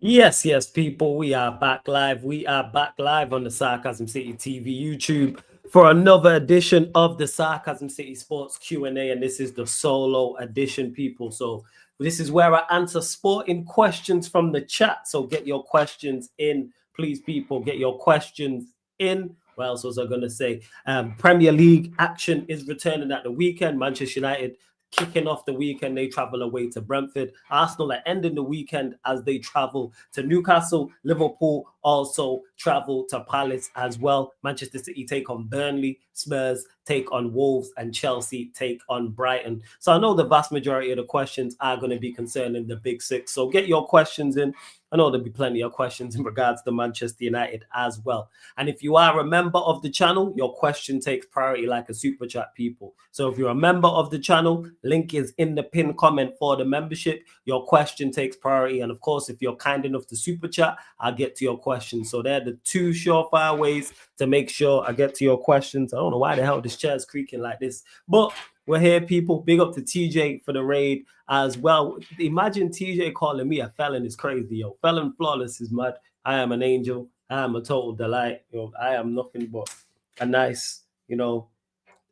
Yes, people, we are back live. We are back live on the Sarcasm City TV YouTube for another edition of the Sarcasm City Sports Q&A, and this is the solo edition, people. So this is where I answer sporting questions from the chat. So get your questions in, please, people. Get your questions in. What else was I going to say? Premier League action is returning at the weekend. Manchester United kicking off the weekend, they travel away to Brentford. Arsenal are ending the weekend as they travel to Newcastle. Liverpool also travel to Palace as well. Manchester City take on Burnley. Spurs take on Wolves, and Chelsea take on Brighton. So I know the vast majority of the questions are going to be concerning the Big Six. So get your questions in. I know there'll be plenty of questions in regards to Manchester United as well. And if you are a member of the channel, your question takes priority like a super chat, people. So if you're a member of the channel, link is in the pinned comment for the membership. Your question takes priority. And of course, if you're kind enough to super chat, I'll get to your questions. So they're the two surefire ways to make sure I get to your questions. I don't know why the hell this chair is creaking like this, but we're here, people. Big up to TJ for the raid as well. Imagine TJ calling me a felon is crazy, yo. Felon flawless is mad. I am an angel. I am a total delight. Yo, I am nothing but a nice,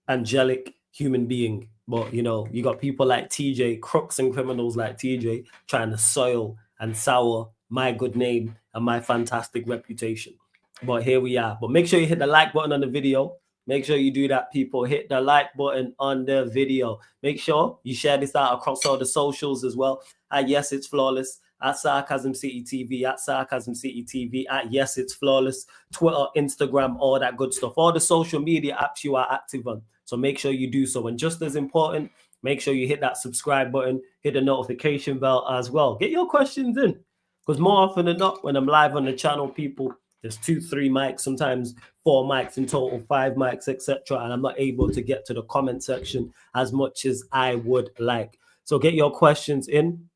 angelic human being. But, you got people like TJ, crooks and criminals like TJ, trying to soil and sour my good name and my fantastic reputation. But here we are. But make sure you hit the like button on the video. Make sure you do that, people. Hit the like button on the video. Make sure you share this out across all the socials as well. Yes, it's flawless. At Sarcasm City TV, at Sarcasm City TV, at Yes, it's flawless. Twitter, Instagram, all that good stuff. All the social media apps you are active on. So make sure you do so. And just as important, make sure you hit that subscribe button, hit the notification bell as well. Get your questions in. Because more often than not, when I'm live on the channel, people, there's 2, 3 mics, sometimes 4 mics in total, 5 mics, etc. And I'm not able to get to the comment section as much as I would like. So get your questions in.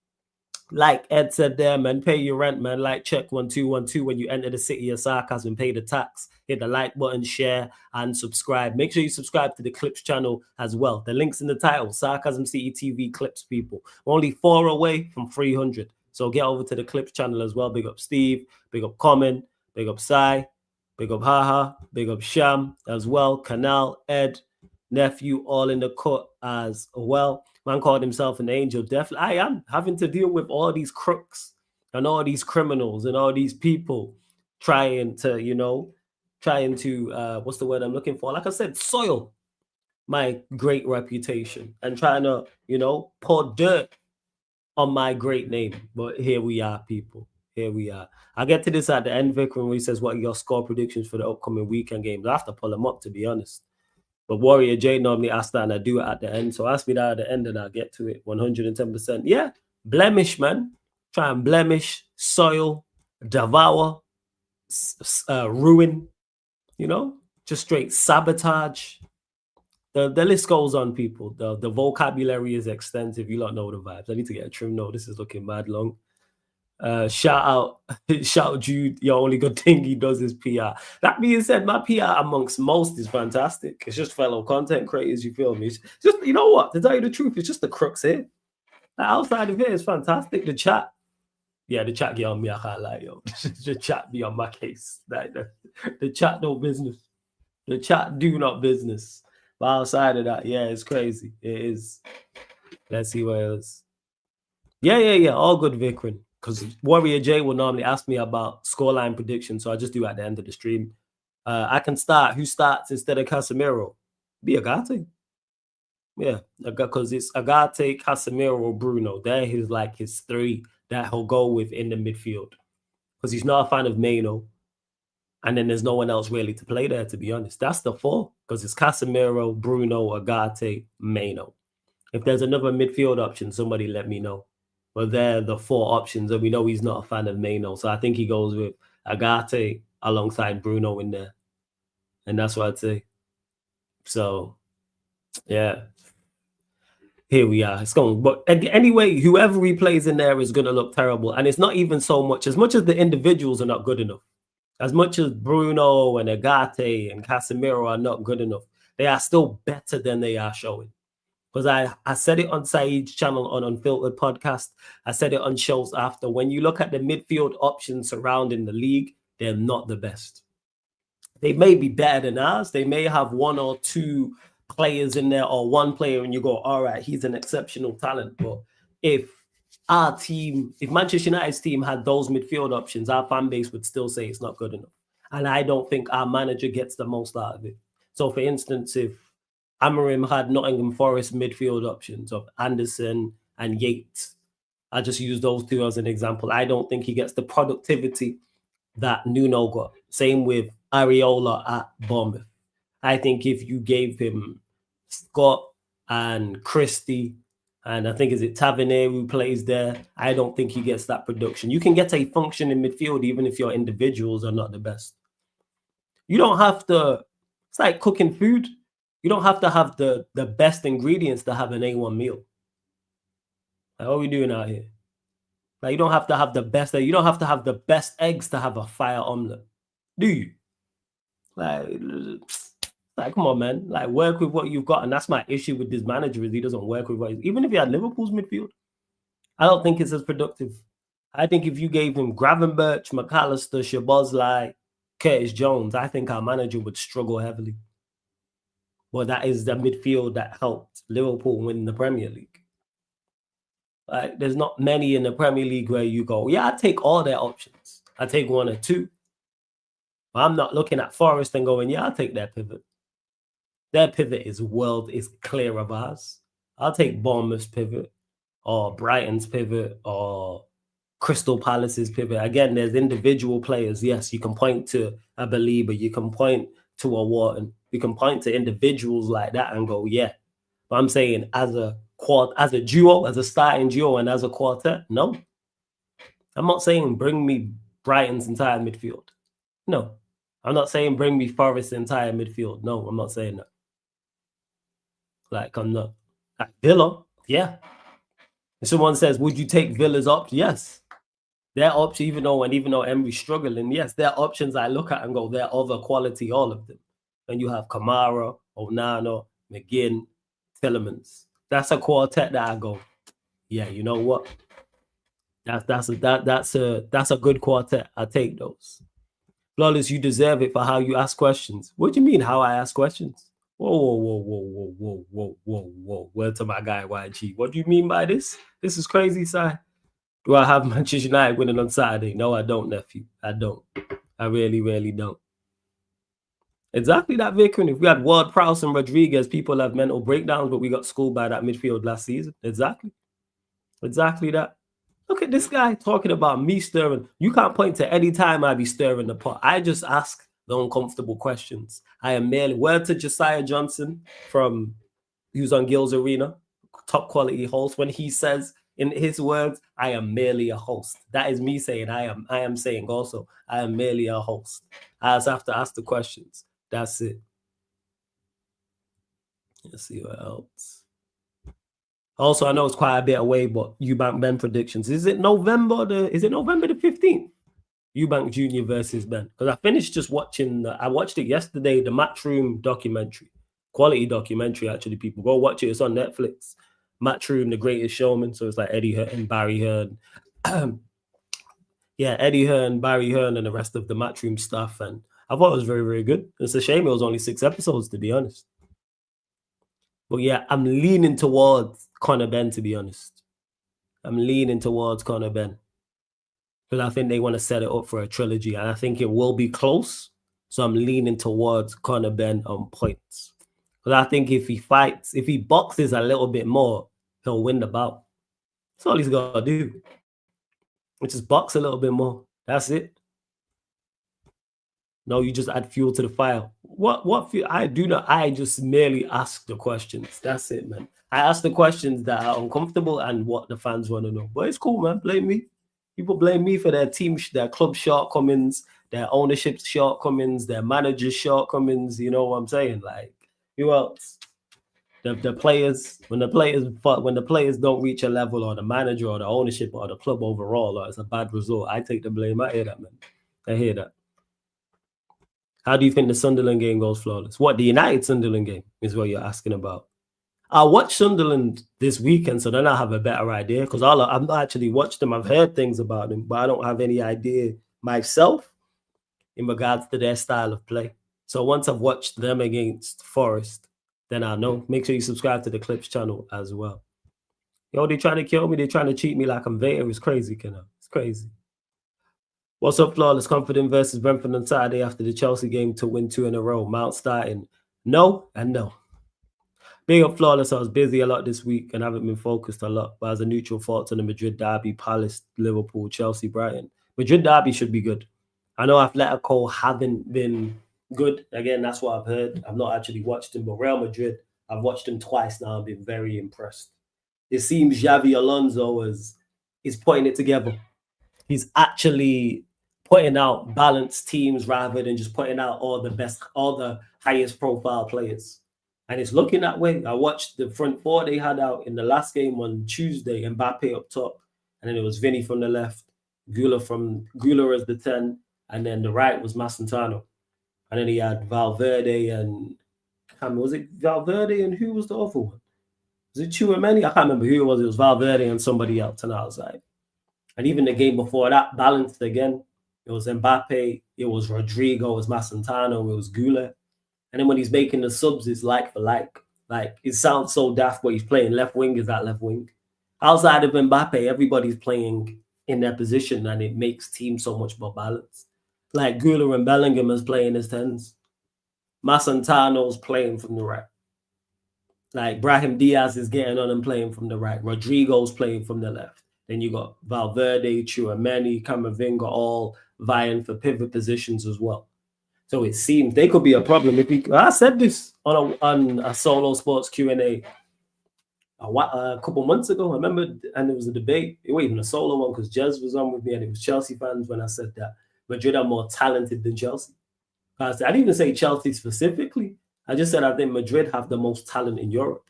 Like Ed said there, man, pay your rent, man. Like check 1212 when you enter the city of sarcasm, pay the tax. Hit the like button, share, and subscribe. Make sure you subscribe to the Clips channel as well. The link's in the title, Sarcasm City TV Clips, people. We're only 4 away from 300. So get over to the Clips channel as well. Big up Steve, big up Common, big up Sai, big up Haha, big up Sham as well. Canal, Ed, Nephew, all in the cut as well. Man called himself an angel. Definitely, I am having to deal with all these crooks and all these criminals and all these people trying to, what's the word I'm looking for? Like I said, soil my great reputation and trying to, pour dirt on my great name. But here we are, people. Here we are. I'll get to this at the end, Vic, when he says what are your score predictions for the upcoming weekend games. I have to pull them up, to be honest. But Warrior J normally asks that and I do it at the end. So ask me that at the end and I'll get to it 110%. Yeah, blemish, man. Try and blemish, soil, devour, ruin, just straight sabotage. The list goes on, people. The vocabulary is extensive. You don't know the vibes. I need to get a trim note. This is looking mad long. Shout out Jude. Your only good thing he does is PR. That being said, my PR amongst most is fantastic. It's just fellow content creators, you feel me? It's just, you know what, to tell you the truth, it's just the crooks here. Outside of it, it's fantastic. The chat, the chat get on me, I can't lie, yo. The chat be on my case. The chat no business. The chat do not business. But outside of that, it's crazy. It is. Let's see what else. Yeah. All good, Vikrin. Because Warrior J will normally ask me about scoreline prediction, so I just do at the end of the stream. I can start. Who starts instead of Casemiro? Be Agate. Yeah, because it's Agate, Casemiro, Bruno. They're his 3 that he'll go with in the midfield. Because he's not a fan of Mano. And then there's no one else really to play there, to be honest. That's the 4. Because it's Casemiro, Bruno, Agate, Mano. If there's another midfield option, somebody let me know. But they're the 4 options, and we know he's not a fan of Mano. So I think he goes with Agate alongside Bruno in there. And that's what I'd say. So, yeah. Here we are. It's going. But anyway, whoever he plays in there is going to look terrible. And it's not even so much as the individuals are not good enough. As much as Bruno and Agate and Casemiro are not good enough, they are still better than they are showing. Because I said it on Saeed's channel on Unfiltered Podcast. I said it on shows after. When you look at the midfield options surrounding the league, they're not the best. They may be better than ours. They may have one or two players in there or one player and you go, all right, he's an exceptional talent. But if our team, if Manchester United's team had those midfield options, our fan base would still say it's not good enough. And I don't think our manager gets the most out of it. So, for instance, if Amorim had Nottingham Forest midfield options of Anderson and Yates, I just use those two as an example. I don't think he gets the productivity that Nuno got. Same with Areola at Bournemouth. I think if you gave him Scott and Christie, and I think is it Tavernier who plays there, I don't think he gets that production. You can get a function in midfield even if your individuals are not the best. You don't have to, it's like cooking food. You don't have to have the best ingredients to have an A1 meal. Like, what are we doing out here? Like, you don't have to have the best, you don't have to have the best eggs to have a fire omelette, do you? Like, come on, man. Like, work with what you've got. And that's my issue with this manager is he doesn't work with what even if he had Liverpool's midfield, I don't think it's as productive. I think if you gave him Gravenberch, McAllister, Szoboszlai, Curtis Jones, I think our manager would struggle heavily. But that is the midfield that helped Liverpool win the Premier League. Like, there's not many in the Premier League where you go, yeah, I take all their options. I take one or two. But I'm not looking at Forest and going, yeah, I'll take their pivot. Their pivot is clear of ours. I'll take Bournemouth's pivot or Brighton's pivot or Crystal Palace's pivot. Again, there's individual players. Yes, you can point to a Belieber. You can point to a Wharton. You can point to individuals like that and go, yeah. But I'm saying as a duo, as a starting duo and as a quartet, no. I'm not saying bring me Brighton's entire midfield. No. I'm not saying bring me Forest's entire midfield. No, I'm not saying that. Like, I'm not. Like Villa, yeah. If someone says, would you take Villa's option? Yes. Their option, even though Emery's struggling, yes, their options I look at and go, they're other quality, all of them. And you have Kamara, Onana, McGinn, Tielemans. That's a quartet that I go, yeah, you know what? That's a good quartet. I take those. Flawless, you deserve it for how you ask questions. What do you mean how I ask questions? Whoa. Word to my guy YG. What do you mean by this? This is crazy, Si. Do I have Manchester United winning on Saturday? No, I don't, nephew. I don't. I really, really don't. Exactly that, Vic. If we had Ward-Prowse and Rodriguez, people have mental breakdowns, but we got schooled by that midfield last season. Exactly that. Look at this guy talking about me stirring. You can't point to any time I be stirring the pot. I just ask the uncomfortable questions. I am merely, word to Josiah Johnson from, who's on Gills Arena, top quality host, when he says in his words, I am merely a host. That is me saying I am saying also, I am merely a host. I just have to ask the questions. That's it. Let's see what else. Also, I know it's quite a bit away, but Eubank Ben predictions. Is it November the 15th? Eubank Jr. versus Ben. Because I finished just watching, I watched it yesterday, the Matchroom documentary. Quality documentary, actually, people. Go watch it. It's on Netflix. Matchroom, The Greatest Showman. So it's like Eddie Hearn, Barry Hearn. Yeah, Eddie Hearn, Barry Hearn, and the rest of the Matchroom stuff. And I thought it was very, very good. It's a shame it was only 6 episodes, to be honest. But yeah, I'm leaning towards Conor Ben, to be honest. I'm leaning towards Conor Ben. Because I think they want to set it up for a trilogy. And I think it will be close. So I'm leaning towards Conor Ben on points. Because I think if he boxes a little bit more, he'll win the bout. That's all he's got to do. Which is box a little bit more. That's it. No, you just add fuel to the fire. What fuel? I do not. I just merely ask the questions. That's it, man. I ask the questions that are uncomfortable and what the fans want to know. But it's cool, man. Blame me. People blame me for their team, their club shortcomings, their ownership shortcomings, their manager's shortcomings. You know what I'm saying? Like, who else? The players, when the players don't reach a level, or the manager or the ownership or the club overall, or it's a bad result, I take the blame. I hear that, man. I hear that. How do you think the Sunderland game goes, Flawless? What, the United Sunderland game is what you're asking about? I watched Sunderland this weekend, so then I have a better idea because I've not actually watched them. I've heard things about them, but I don't have any idea myself in regards to their style of play. So once I've watched them against Forest, then I know. Make sure you subscribe to the Clips channel as well. Yo, they trying to kill me. They trying to cheat me like I'm Vader. It's crazy, Kenna. It's crazy. What's up, Flawless? Confident versus Brentford on Saturday after the Chelsea game to win 2 in a row. Mount starting. No and no. Big up, Flawless. I was busy a lot this week and haven't been focused a lot. But as a neutral, thoughts on the Madrid derby, Palace, Liverpool, Chelsea, Brighton. Madrid derby should be good. I know Atletico haven't been good. Again, that's what I've heard. I've not actually watched them, but Real Madrid, I've watched them twice now. I've been very impressed. It seems Xavi Alonso is putting it together. He's actually putting out balanced teams rather than just putting out all the highest profile players. And it's looking that way. I watched the front four they had out in the last game on Tuesday. Mbappe up top, and then it was Vinny from the left, Güler as the 10, and then the right was Massantano. And then he had Valverde and was it Valverde and who was the other one? Was it Tchouaméni? I can't remember who it was. It was Valverde and somebody else. And I was like, and even the game before that, balanced again. It was Mbappe, it was Rodrigo, it was Massantano, it was Güler. And then when he's making the subs, it's like for like. Like, it sounds so daft, but he's playing left wing, is that left wing. Outside of Mbappe, everybody's playing in their position, and it makes teams so much more balanced. Like, Güler and Bellingham is playing as 10s. Massantano's playing from the right. Like, Brahim Diaz is getting on and playing from the right. Rodrigo's playing from the left. Then you got Valverde, Tchouaméni, Camavinga all vying for pivot positions as well. So it seems they could be a problem. I said this on a solo sports Q&A a couple months ago. I remember, and it was a debate. It wasn't even a solo one because Jez was on with me, and it was Chelsea fans when I said that Madrid are more talented than Chelsea. I didn't even say Chelsea specifically. I just said I think Madrid have the most talent in Europe.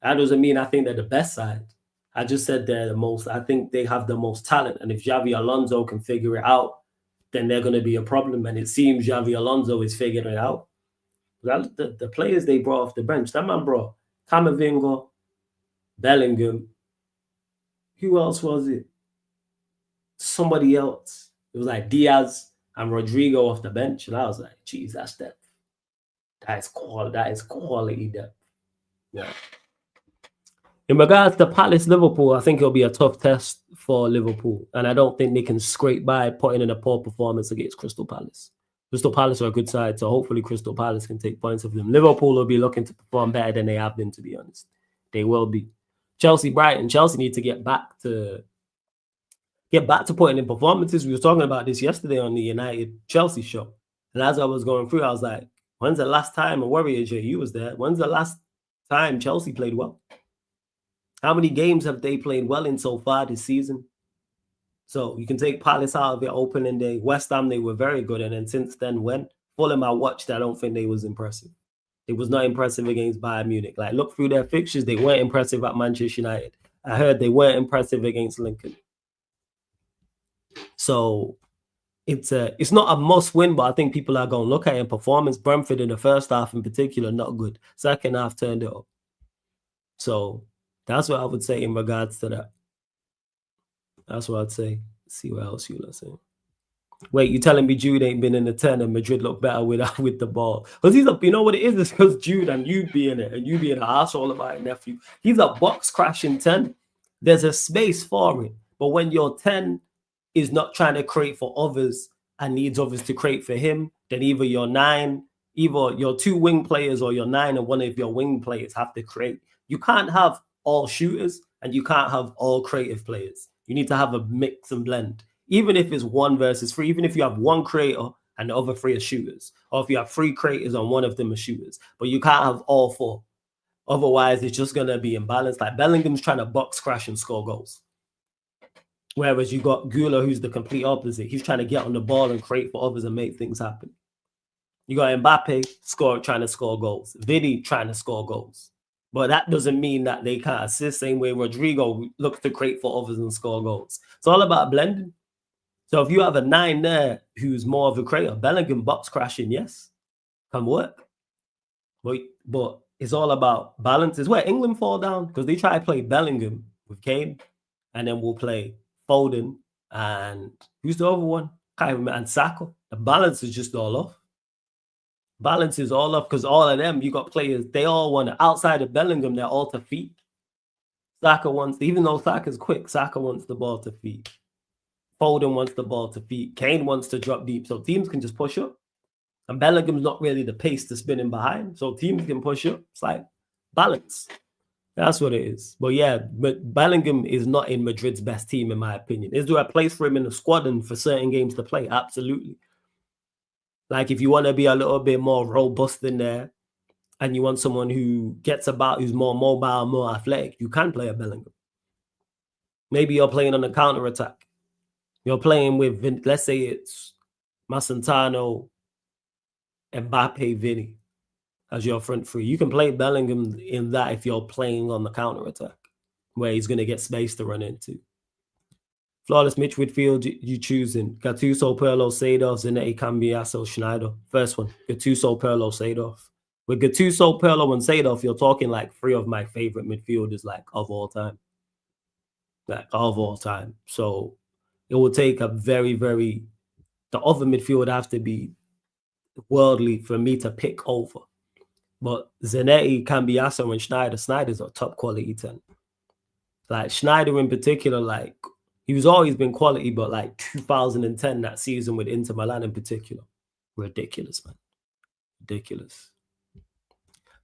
That doesn't mean I think they're the best side. I just said they're the most. I think they have the most talent, and if Xavi Alonso can figure it out, then they're going to be a problem. And it seems Xavi Alonso is figuring it out. The players they brought off the bench, that man brought Camavinga, Bellingham. Who else was it? Somebody else. It was like Diaz and Rodrigo off the bench. And I was like, geez, that's depth. That is quality depth. Yeah. In regards to Palace Liverpool, I think it'll be a tough test for Liverpool. And I don't think they can scrape by putting in a poor performance against Crystal Palace. Crystal Palace are a good side, so hopefully Crystal Palace can take points of them. Liverpool will be looking to perform better than they have been, to be honest. They will be. Chelsea, Brighton. Chelsea need to get back to putting in performances. We were talking about this yesterday on the United Chelsea show. And as I was going through, I was like, when's the last time, a Warrior J, you was there, when's the last time Chelsea played well? How many games have they played well in so far this season? So you can take Palace out of it opening day. West Ham, they were very good. And then since then, when Fulham I watched, I don't think they was impressive. It was not impressive against Bayern Munich. Like, look through their fixtures, they weren't impressive at Manchester United. I heard they weren't impressive against Lincoln. So it's not a must win, but I think people are going to look at it in performance. Brentford in the first half in particular, not good. Second half turned it up. So that's what I would say in regards to that. That's what I'd say. Let's see what else you'll say. Wait, you telling me Jude ain't been in the 10 and Madrid look better with the ball? Because he's you know what it is? It's because Jude and you being it, and you being an asshole about it, nephew. He's a box crashing 10. There's a space for it. But when your 10 is not trying to create for others and needs others to create for him, then either your 9, either your 2 wing players or your 9 and one of your wing players have to create. You can't have all shooters and you can't have all creative players. You need to have a mix and blend. Even if it's 1 versus 3, even if you have 1 creator and the other 3 are shooters, or if you have 3 creators and one of them are shooters, but you can't have all 4. Otherwise, it's just going to be imbalanced. Like Bellingham's trying to box crash and score goals. Whereas you got Güler, who's the complete opposite. He's trying to get on the ball and create for others and make things happen. You got Mbappe trying to score goals. Vinny trying to score goals. But that doesn't mean that they can't assist. Same way Rodrigo looks to create for others and score goals. It's all about blending. So if you have a 9 there who's more of a creator, Bellingham box crashing, yes, can work. But it's all about balance. It's where England fall down because they try to play Bellingham with Kane, and then we'll play Foden and who's the other one? Can't even remember, and Saka. The balance is just all off. Balance is all off because all of them, you got players, they all want to, outside of Bellingham, they're all to feet. Saka wants, even though Saka's quick, Saka wants the ball to feet. Foden wants the ball to feet. Kane wants to drop deep. So teams can just push up. And Bellingham's not really the pace to spin him behind. So teams can push up. It's like balance. That's what it is. But yeah, but Bellingham is not in Madrid's best team, in my opinion. Is there a place for him in the squad and for certain games to play? Absolutely. Like if you want to be a little bit more robust in there and you want someone who gets about, who's more mobile, more athletic, you can play a Bellingham. Maybe you're playing on the counter-attack. You're playing with, let's say it's Masantano, Mbappe, Vinny as your front three. You can play Bellingham in that if you're playing on the counter-attack, where he's going to get space to run into. Flawless midfield, you choosing Gattuso, Pirlo, Seedorf, Zanetti, Cambiasso, Schneider. First one, Gattuso, Pirlo, Seedorf. With Gattuso, Pirlo, and Seedorf, you're talking like three of my favorite midfielders, like of all time. Like of all time. So it will take a very, very, the other midfield have to be worldly for me to pick over. But Zanetti, Cambiasso, and Schneider's a top quality 10. Like Schneider in particular, like he was always been quality, but like 2010, that season with Inter Milan in particular, ridiculous, man. Ridiculous.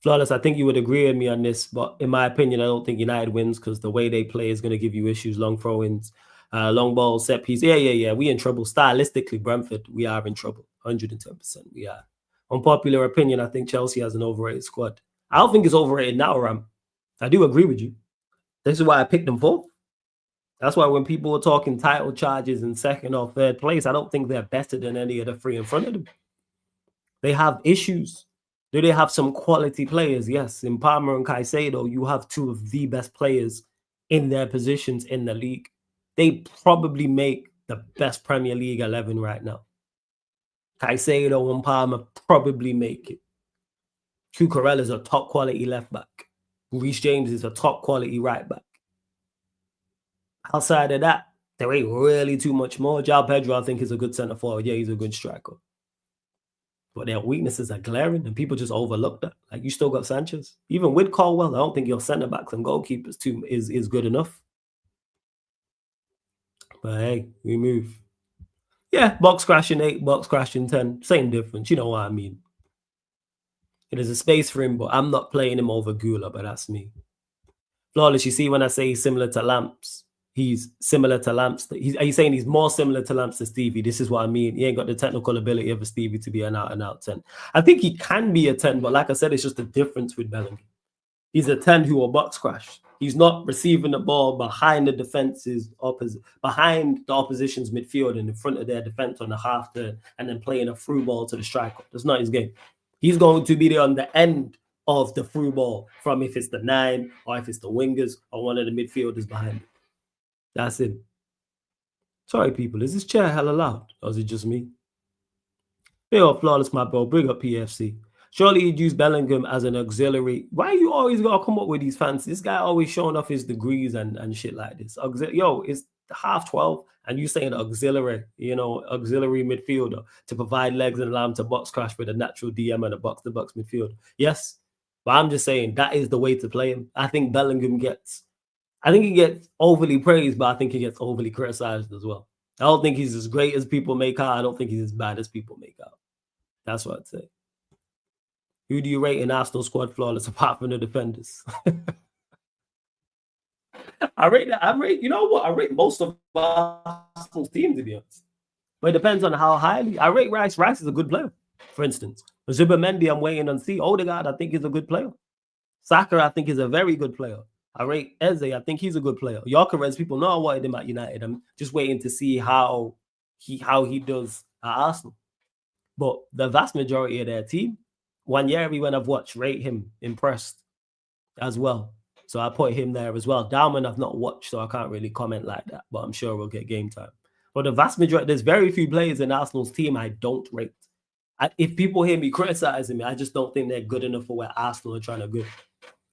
Flawless, I think you would agree with me on this, but in my opinion, I don't think United wins because the way they play is going to give you issues. Long throw-ins, long ball, set piece. Yeah. We in trouble. Stylistically, Brentford, we are in trouble. 110%. We are. Unpopular opinion, I think Chelsea has an overrated squad. I don't think it's overrated now, Ram. I do agree with you. This is why I picked them for. That's why when people are talking title charges in second or third place, I don't think they're better than any of the three in front of them. They have issues. Do they have some quality players? Yes. In Palmer and Caicedo, you have two of the best players in their positions in the league. They probably make the best Premier League 11 right now. Caicedo and Palmer probably make it. Cucurella is a top quality left back. Reece James is a top quality right back. Outside of that, there ain't really too much more. João Pedro, I think, is a good centre forward. Yeah, he's a good striker. But their weaknesses are glaring, and people just overlook that. Like, you still got Sanchez. Even with Colwell, I don't think your centre-backs and goalkeepers is good enough. But hey, we move. Yeah, box crashing 8, box crashing 10. Same difference. You know what I mean. There's a space for him, but I'm not playing him over Gula, but that's me. Flawless, you see when I say he's similar to Lamps, he's similar to Lamps. Are you saying he's more similar to Lamps than Stevie? This is what I mean. He ain't got the technical ability of a Stevie to be an out-and-out 10. I think he can be a 10, but like I said, it's just a difference with Bellingham. He's a 10 who will box crash. He's not receiving the ball behind the defense's behind the opposition's midfield and in front of their defense on the half turn and then playing a through ball to the striker. That's not his game. He's going to be there on the end of the through ball from if it's the 9 or if it's the wingers or one of the midfielders behind it. That's it. Sorry, people. Is this chair hella loud? Or is it just me? Big up Flawless, my bro. Big up PFC. Surely you'd use Bellingham as an auxiliary. Why you always got to come up with these fancy? This guy always showing off his degrees and shit like this. Yo, it's 12:30 and you saying auxiliary, auxiliary midfielder to provide legs and allow him to box crash with a natural DM and a box-to-box midfield. Yes, but I'm just saying that is the way to play him. I think Bellingham gets overly praised, but I think he gets overly criticized as well. I don't think he's as great as people make out. I don't think he's as bad as people make out. That's what I'd say. Who do you rate in Arsenal squad flawless apart from the defenders? I rate, you know what? I rate most of Arsenal's team, to be honest. But it depends on how highly. I rate Rice. Rice is a good player, for instance. Zubimendi, I'm waiting on C. Odegaard, I think he's a good player. Saka, I think is a very good player. I rate Eze. I think he's a good player. Gyökeres, people know I wanted him at United. I'm just waiting to see how he does at Arsenal. But the vast majority of their team, Wanyeri, when I've watched, rate him impressed as well. So I put him there as well. Dalman I've not watched, so I can't really comment like that. But I'm sure we'll get game time. But the vast majority, there's very few players in Arsenal's team I don't rate. if people hear me criticizing me, I just don't think they're good enough for where Arsenal are trying to go.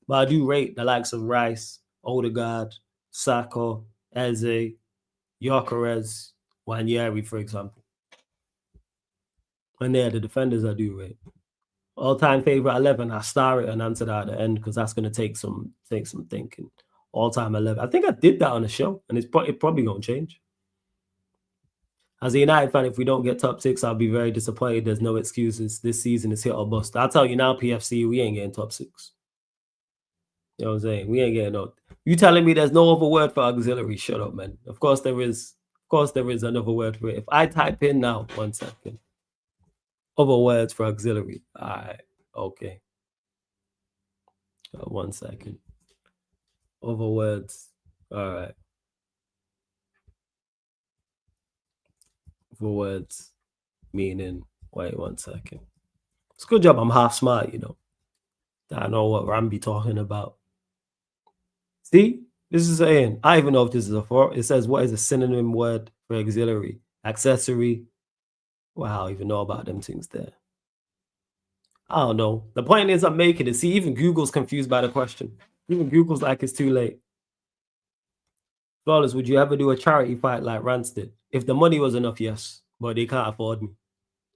But I do rate the likes of Rice, Odegaard, Saka, Eze, Gyökeres, Wanyeri, for example. And they're the defenders I do rate. All-time favorite 11, I star it and answer that at the end because that's going to take some thinking. All-time 11. I think I did that on the show, and it probably going to change. As a United fan, if we don't get top 6, I'll be very disappointed. There's no excuses. This season is hit or bust. I'll tell you now, PFC, we ain't getting top 6. You know what I'm saying? We ain't getting no. You telling me there's no other word for auxiliary? Shut up, man. Of course there is. Of course there is another word for it. If I type in now, 1 second. Other words for auxiliary. All right. Okay. 1 second. Other words. All right. Other words. Meaning. Wait 1 second. It's a good job I'm half smart, you know. I know what Ram be talking about. See? This is saying, I even know if this is a for. It says, what is a synonym word for auxiliary? Accessory. Wow, I even know about them things there. I don't know. The point is I'm making it. See, even Google's confused by the question. Even Google's like it's too late. Flawless, would you ever do a charity fight like Rance did? If the money was enough, yes. But they can't afford me.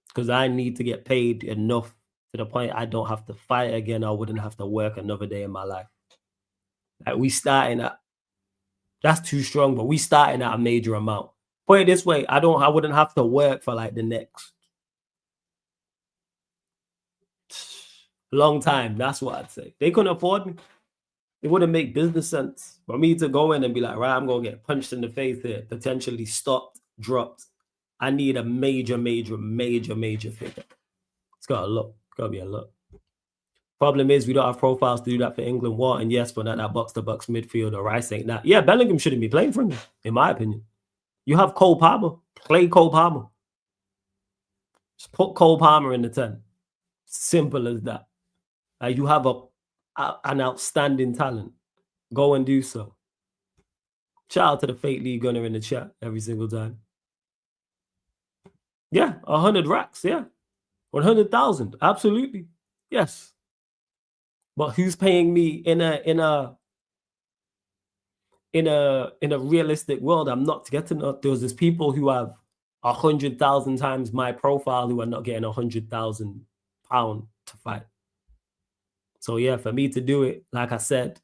Because I need to get paid enough to the point I don't have to fight again. I wouldn't have to work another day in my life. Like we starting at, that's too strong, but we starting at a major amount. Put it this way, I wouldn't have to work for like the next long time. That's what I'd say. They couldn't afford me. It wouldn't make business sense for me to go in and be like, right, I'm going to get punched in the face here, potentially stopped, dropped. I need a major figure. It's got a lot. It's got to be a lot. Problem is, we don't have profiles to do that for England. And yes, but not that box-to-box midfield or Rice ain't that. Yeah, Bellingham shouldn't be playing for him, in my opinion. You have Cole Palmer. Play Cole Palmer. Just put Cole Palmer in the 10. Simple as that. You have an outstanding talent. Go and do so. Shout out to the fake league gunner in the chat every single time. Yeah, 100 racks. Yeah, 100,000. Absolutely. Yes. But who's paying me in a realistic world? I'm not getting up. There's people who have 100,000 times my profile who are not getting £100,000 to fight. So yeah, for me to do it, like I said,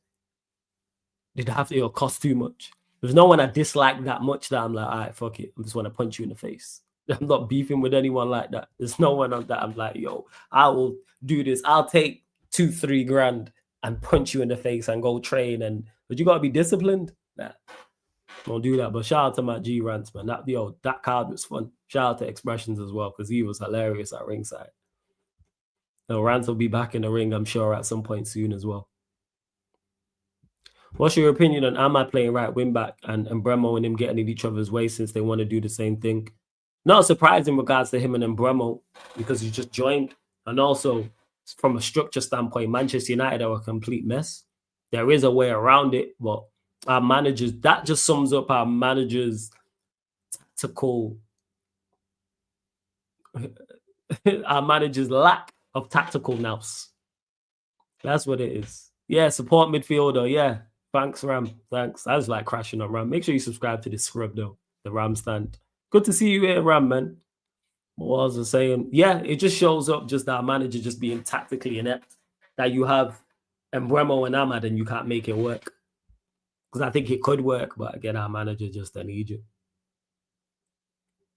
it'll cost too much. There's no one I dislike that much that I'm like, all right, fuck it. I just want to punch you in the face. I'm not beefing with anyone like that. There's no one that I'm like, yo, I will do this. I'll take 2-3 grand and punch you in the face and go train. But you gotta be disciplined. Nah, don't do that. But shout out to my G Rants, man. That card was fun. Shout out to Expressions as well, because he was hilarious at ringside. So Rants will be back in the ring, I'm sure, at some point soon as well. What's your opinion on Ahmad playing right wing back and Bremo and him getting in each other's way since they want to do the same thing? Not surprised in regards to him and Bremo because he just joined. And also, from a structure standpoint, Manchester United are a complete mess. There is a way around it, but our managers, that just sums up our managers' tactical, our managers' lack of tactical nous. That's what it is. Yeah, support midfielder. Yeah. Thanks, Ram. Thanks. I was like crashing on Ram. Make sure you subscribe to this scrub, though. The Ram stand. Good to see you here, Ram, man. What was I saying? Yeah, it just shows up just that manager just being tactically inept. That you have Mbeumo and Ahmad and you can't make it work. Because I think it could work, but again, our manager just an idiot.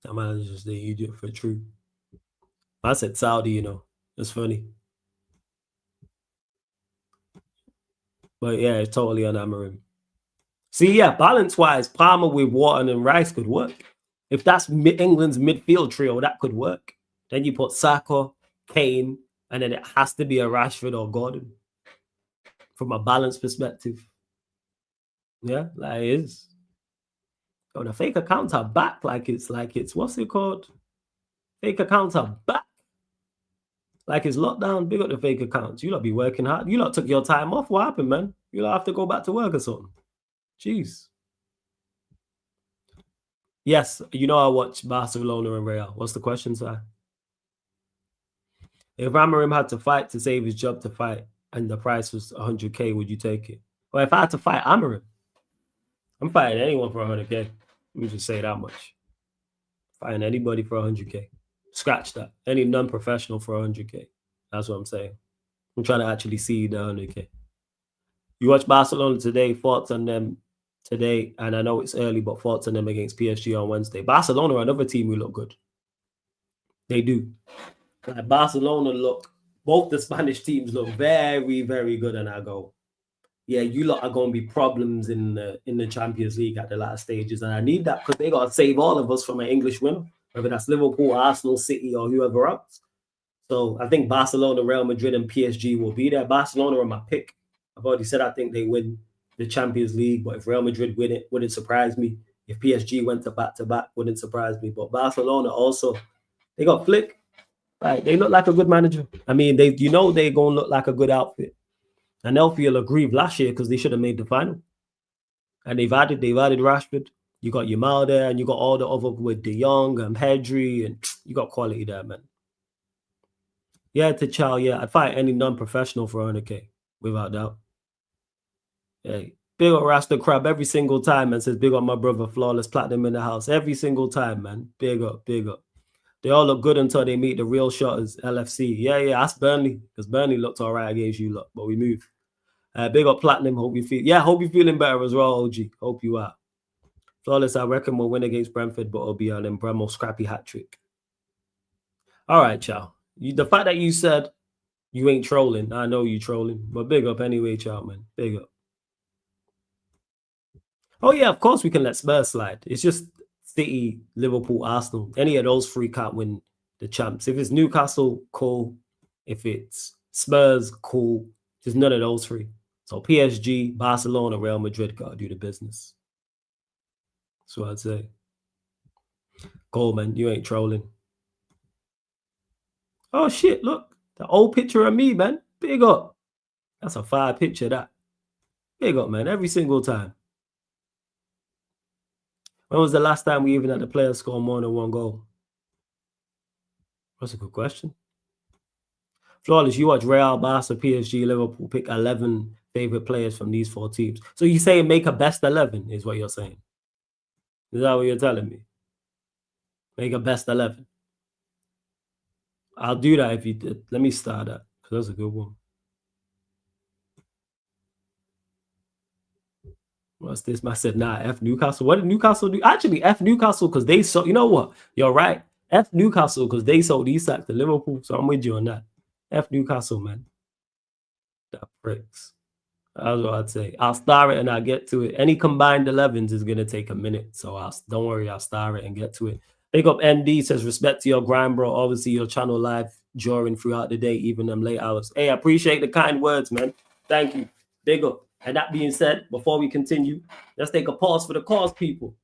Our manager just an idiot for true. I said Saudi, you know. It's funny. But yeah, it's totally on Amarim. See, yeah, balance-wise, Palmer with Wharton and Rice could work. If that's England's midfield trio, that could work. Then you put Saka, Kane, and then it has to be a Rashford or Gordon from a balance perspective. Yeah, like it is. Oh, the fake accounts are back. Like it's what's it called? Fake accounts are back. Like it's lockdown. Big up the fake accounts. You lot be working hard. You lot took your time off. What happened, man? You lot have to go back to work or something. Jeez. Yes, you know I watch Barcelona and Real. What's the question, sir? If Amarim had to fight to save his job to fight and the price was 100K, would you take it? Well, if I had to fight Amarim, I'm fighting anyone for 100K. Let me just say that much. Fighting anybody for 100K. Scratch that. Any non-professional for 100K. That's what I'm saying. I'm trying to actually see the 100K. You watch Barcelona today, thoughts on them today, and I know it's early, but thoughts on them against PSG on Wednesday. Barcelona are another team who look good. They do. Like Barcelona look, both the Spanish teams look very, very good, and I go, yeah, you lot are going to be problems in the Champions League at the latter stages, and I need that because they got to save all of us from an English winner, whether that's Liverpool, Arsenal, City, or whoever else. So I think Barcelona, Real Madrid, and PSG will be there. Barcelona are my pick. I've already said I think they win the Champions League, but if Real Madrid win it, wouldn't surprise me. If PSG went to back, wouldn't surprise me. But Barcelona also, they got Flick. Right, they look like a good manager. I mean, they're going to look like a good outfit. And Elfie will agree last year because they should have made the final. And they've added Rashford. You got Yamal there, and you got all the other with De Jong and Pedri, and you got quality there, man. Yeah, to Chow, yeah, I'd fight any non-professional for 100K, without doubt. Hey, big up Rasta Crab every single time and says, big up my brother, Flawless Platinum in the house. Every single time, man. Big up, big up. They all look good until they meet the real shotters, LFC. Yeah, that's Burnley, because Burnley looked all right against you lot, but we move. Big up Platinum. Hope you're feeling better as well, OG. Hope you are. Flawless, I reckon we'll win against Brentford, but it'll be an Embremo scrappy hat trick. All right, Chow. The fact that you said you ain't trolling, I know you trolling, but big up anyway, Chow, man. Big up. Oh, yeah, of course we can let Spurs slide. It's just City, Liverpool, Arsenal. Any of those three can't win the champs. If it's Newcastle, cool. If it's Spurs, cool. Just none of those three. So PSG, Barcelona, Real Madrid got to do the business. That's what I'd say. Coleman, you ain't trolling. Oh, shit, look. The old picture of me, man. Big up. That's a fire picture, that. Big up, man. Every single time. When was the last time we even had the players score more than one goal? That's a good question. Flawless, you watch Real, Barca, PSG, Liverpool, pick 11 favorite players from these 4 teams. So you say make a best 11 is what you're saying. Is that what you're telling me? Make a best 11. I'll do that if you did. Let me start that because that's a good one. What's this? I said, nah, F Newcastle. What did Newcastle do? Actually, F Newcastle because they sold. You know what? You're right. F Newcastle because they sold Isak to Liverpool. So I'm with you on that. F Newcastle, man. That pricks. That's what I'd say. I'll star it and I'll get to it. Any combined 11s is going to take a minute. So don't worry, I'll star it and get to it. Big up ND says, respect to your grind, bro. Obviously, your channel live during throughout the day, even them late hours. Hey, I appreciate the kind words, man. Thank you. Big up. And that being said, before we continue, let's take a pause for the cause, people.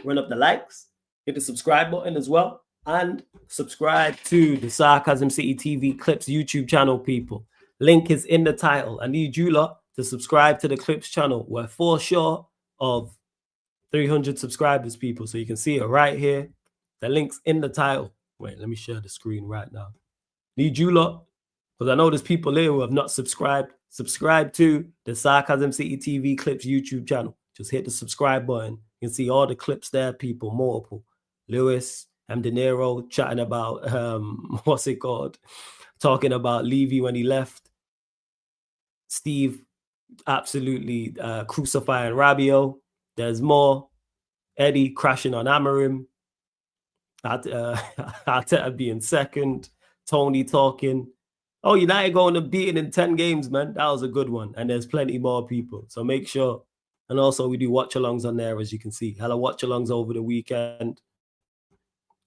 Run up the likes, hit the subscribe button as well, and subscribe to the Sarcasm City TV Clips YouTube channel, people. Link is in the title. I need you lot to subscribe to the Clips channel. We're 4 short of 300 subscribers, people. So you can see it right here. The link's in the title. Wait, let me share the screen right now. Need you lot, because I know there's people here who have not subscribed. Subscribe to the Sarcasm City TV Clips YouTube channel. Just hit the subscribe button. You can see all the clips there, people, multiple. Lewis, M. De Niro chatting about, what's it called? Talking about Levy when he left. Steve absolutely crucifying Rabiot. There's more. Eddie crashing on Amarim. Arteta being second. Tony talking. Oh, United going to beat it in 10 games, man. That was a good one. And there's plenty more people. So make sure. And also we do watch-alongs on there, as you can see. Hella watch-alongs over the weekend.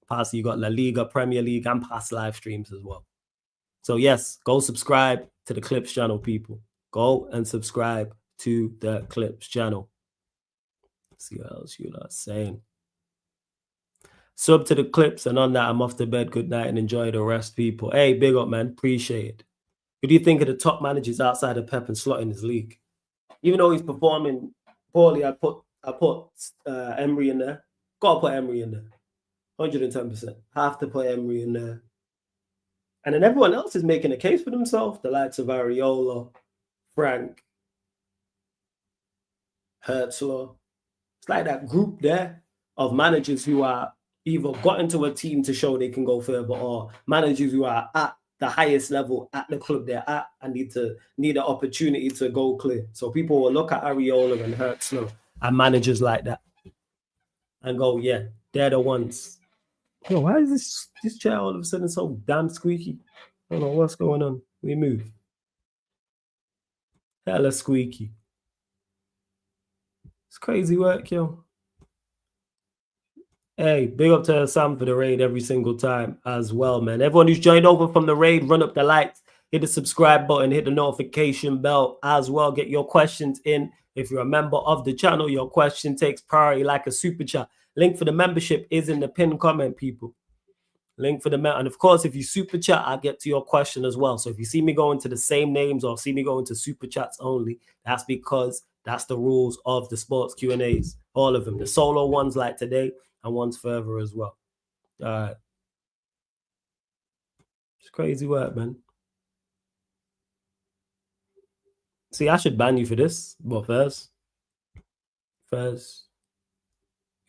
Past, you got La Liga, Premier League, and past live streams as well. So yes, go subscribe to the Clips channel, people. Go and subscribe to the Clips channel. Let's see what else you are saying. Sub to the Clips, and on that, I'm off to bed. Good night and enjoy the rest, people. Hey, big up, man. Appreciate it. What do you think of the top managers outside of Pep and Slot in his league? Even though he's performing poorly, I put Emery in there. Gotta put Emery in there. 110%. Have to put Emery in there. And then everyone else is making a case for themselves. The likes of Areola, Frank, Hertzler. It's like that group there of managers who are either got into a team to show they can go further, or managers who are at the highest level at the club they're at and need an opportunity to go clear. So people will look at Areola and Hertzler and managers like that and go, yeah, they're the ones. Yo, why is this chair all of a sudden so damn squeaky? I don't know what's going on. We move. Hella squeaky. It's crazy work, yo. Hey, big up to Sam for the raid every single time as well, man. Everyone who's joined over from the raid, run up the likes, hit the subscribe button, hit the notification bell as well. Get your questions in. If you're a member of the channel, your question takes priority like a super chat. Link for the membership is in the pinned comment, people. Link for the member. And of course, if you super chat, I'll get to your question as well. So if you see me going to the same names or see me going to super chats only, that's because that's the rules of the sports Q&As. All of them. The solo ones like today and ones further as well. All right. It's crazy work, man. See, I should ban you for this. But first.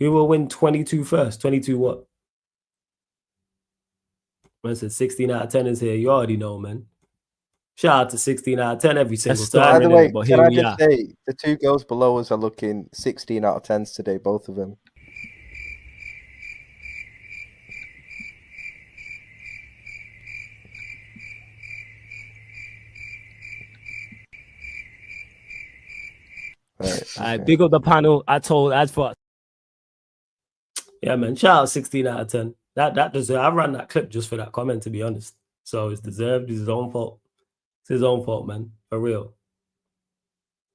Who will win 22 first? 22 what? When I said 16 out of 10 is here, you already know, man. Shout out to 16 out of 10 every single time. By the way, can I just say, the two girls below us are looking 16 out of 10s today, both of them. Right, big up the panel. Yeah, man. Shout out 16 out of 10. That deserves. I ran that clip just for that comment, to be honest. So it's deserved. It's his own fault. It's his own fault, man. For real.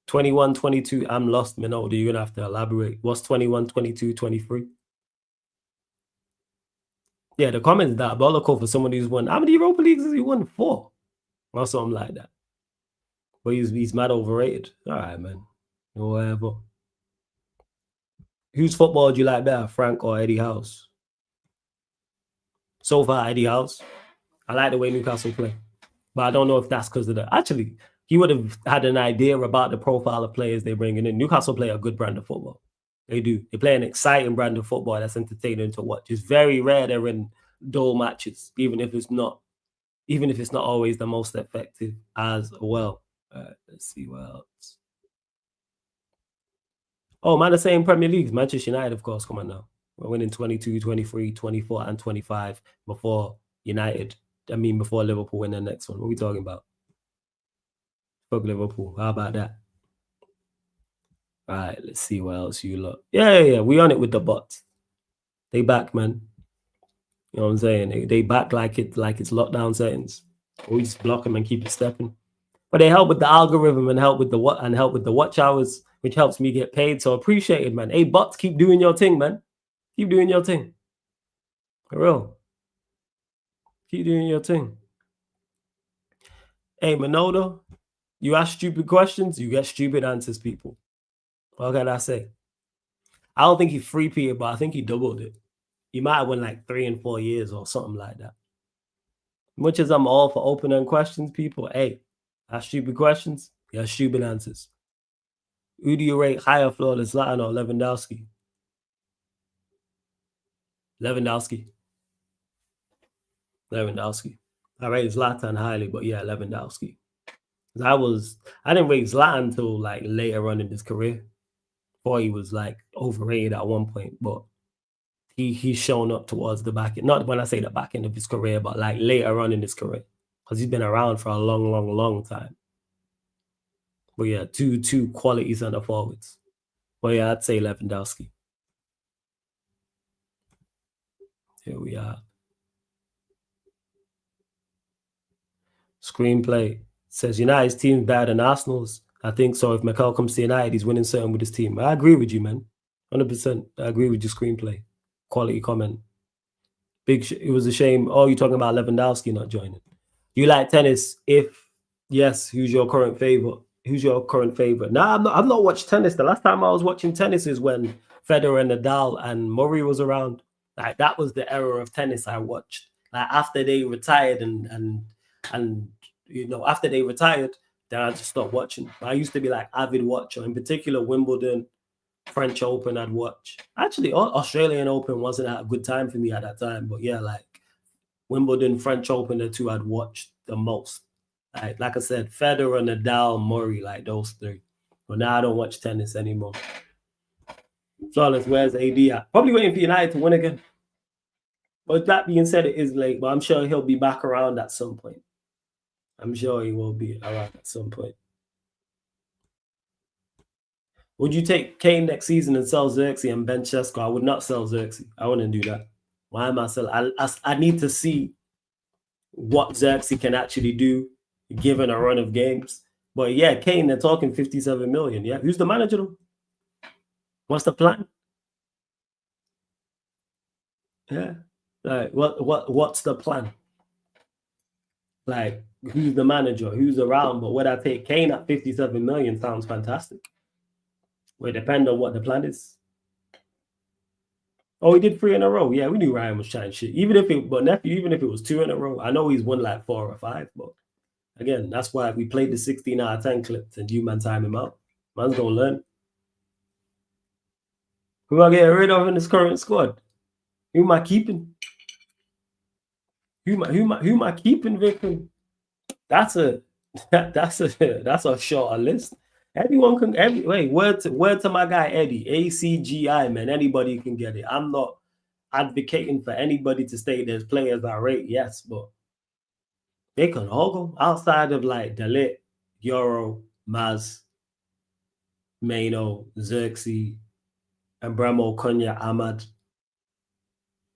21, 22. I'm lost, man. Oh, you're gonna have to elaborate. What's 21, 22, 23? Yeah, the comments diabolical for someone who's won. How many Europa Leagues has he won? 4 or something like that. But he's mad overrated. All right, man. Whatever. Whose football do you like better, Frank or Eddie House? So far, Eddie House. I like the way Newcastle play. But I don't know if that's because of the... Actually, he would have had an idea about the profile of players they're bringing in. Newcastle play a good brand of football. They do. They play an exciting brand of football that's entertaining to watch. It's very rare they're in dull matches, even if it's not always the most effective as well. Let's see what else. Oh, man, the same Premier Leagues. Manchester United, of course. Come on now. We're winning 22, 23, 24, and 25 before Liverpool win the next one. What are we talking about? Fuck Liverpool. How about that? All right, let's see what else you look. Yeah. We on it with the bots. They back, man. You know what I'm saying? They back like it's lockdown settings. We just block them and keep it stepping. But they help with the algorithm and help with the watch hours, which helps me get paid. So appreciate it, man. Hey, bots, keep doing your thing, man. Keep doing your thing. For real. Keep doing your thing. Hey, Manodo, you ask stupid questions, you get stupid answers, people. What can I say? I don't think he three-peated, but I think he doubled it. He might have won like 3 and 4 years or something like that. Much as I'm all for open-end questions, people, hey, ask stupid questions, you have stupid answers. Who do you rate higher floor than Zlatan or Lewandowski? Lewandowski. I rate Zlatan highly, but yeah, Lewandowski. I didn't rate Zlatan until like later on in his career. Before he was like overrated at one point, but he's shown up towards the back end. Not when I say the back end of his career, but like later on in his career. Because he's been around for a long time. But yeah, two quality center forwards. But yeah, I'd say Lewandowski. Here we are. Screenplay says United's team better than Arsenal's. I think so. If Mikel comes to United, he's winning certain with his team. I agree with you, man. 100%. I agree with your screenplay. Quality comment. It was a shame. Oh, you're talking about Lewandowski not joining. You like tennis? If yes, who's your current favorite? Nah, I've not watched tennis. The last time I was watching tennis is when Federer and Nadal and Murray was around. Like that was the era of tennis I watched. Like after they retired and after they retired, then I just stopped watching. I used to be like avid watcher, in particular Wimbledon, French Open. I'd watch. Actually, Australian Open wasn't at a good time for me at that time, but yeah, like Wimbledon, French Open, the two I'd watched the most. Like I said, Federer, Nadal, Murray, like those three. But now I don't watch tennis anymore. Flawless, where's AD at? Probably waiting for United to win again. But that being said, it is late, but I'm sure he'll be back around at some point. I'm sure he will be around at some point. Would you take Kane next season and sell Xerxes and bench Sesko? I would not sell Xerxes. I wouldn't do that. Why am I selling? I need to see what Xerxes can actually do given a run of games. But yeah, Kane, they're talking 57 million. Yeah, who's the manager though? What's the plan? Yeah, like what's the plan? Like who's the manager? Who's around? But would I take Kane at 57 million? Sounds fantastic. Well, it depends on what the plan is. Oh, he did 3 in a row. Yeah, we knew Ryan was trying shit. Even if it was 2 in a row, I know he's won like 4 or 5, but again, that's why we played the 16 out of 10 clips and you man time him out. Man's gonna learn. Who am I getting rid of in this current squad? Who am I keeping? Who am I keeping, Victor? That's a shorter list. Everyone can word to my guy Eddie, ACGI, man. Anybody can get it. I'm not advocating for anybody to stay. There's players I rate, yes, but they can all go outside of like Dalit, Euro, Maz, Mano, Xerxes, and Bremo, Konya, Ahmad.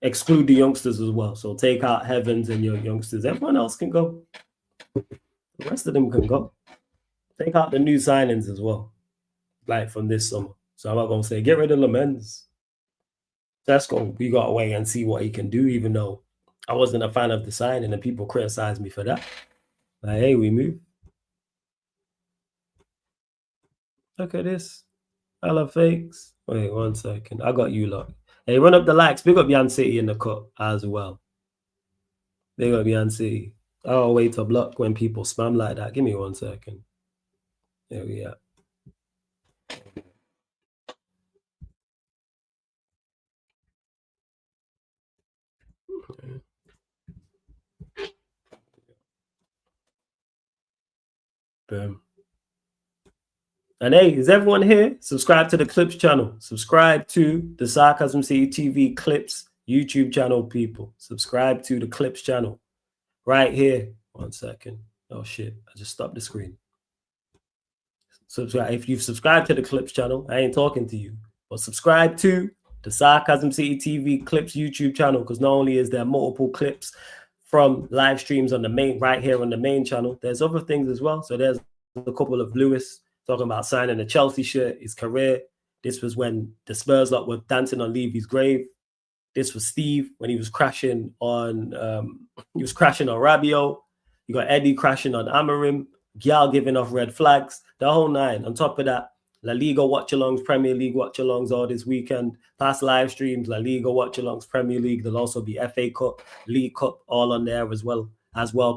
Exclude the youngsters as well. So take out Heavens and your youngsters. Everyone else can go. The rest of them can go. Take out the new signings as well, like from this summer. So I'm not going to say get rid of Lamens. Sesko, we got to wait and see what he can do, even though I wasn't a fan of the signing and people criticized me for that. Like, hey, we move. Look at this. I love fakes. Wait 1 second. I got you lot. Hey, run up the likes. Big up Yan City in the cut as well. Big up Yan City. Oh, wait to block when people spam like that. Give me 1 second. There we are. Boom. And hey, is everyone here? Subscribe to the Clips channel. Subscribe to the Sarcasm City TV Clips YouTube channel, people. Subscribe to the Clips channel right here. 1 second. Oh, shit. I just stopped the screen. Subscribe. If you've subscribed to the Clips channel, I ain't talking to you. But subscribe to the Sarcasm City TV Clips YouTube channel, because not only is there multiple clips from live streams on the main, right here on the main channel, there's other things as well. So there's a couple of Lewis talking about signing a Chelsea shirt, his career. This was when the Spurs lot were dancing on Levy's grave. This was Steve when he was crashing on Rabiot. You got Eddie crashing on Amarim. Gyal giving off red flags. The whole 9. On top of that, La Liga watch-alongs, Premier League watch-alongs all this weekend. Past live streams, La Liga watch-alongs, Premier League. There'll also be FA Cup, League Cup, all on there as well,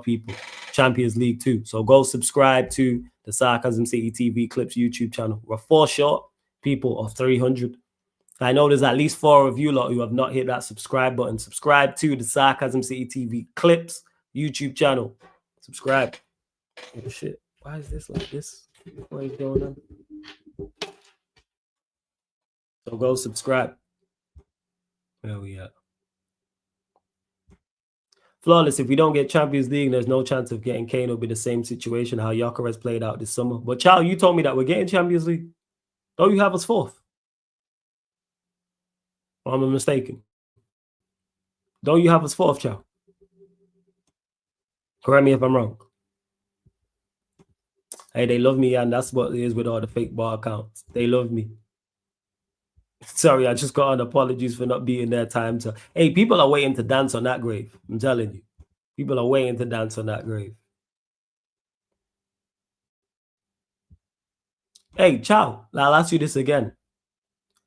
people. Champions League too. So go subscribe to the Sarcasm City TV Clips YouTube channel. We're 4 short, people, of 300. I know there's at least 4 of you lot who have not hit that subscribe button. Subscribe to the Sarcasm City TV Clips YouTube channel. Subscribe. Oh, shit. Why is this like this? What is going on? So go subscribe. Where we at? Flawless. If we don't get Champions League, there's no chance of getting Kane. It'll be the same situation how Gyökeres played out this summer. But Chow, you told me that we're getting Champions League. Don't you have us 4th? Or am I mistaken? Don't you have us 4th, Chow? Correct me if I'm wrong. Hey, they love me, and that's what it is with all the fake bar accounts. They love me. Sorry, I just got on apologies for not being there time to. Hey, people are waiting to dance on that grave. I'm telling you. People are waiting to dance on that grave. Hey, Chow, I'll ask you this again.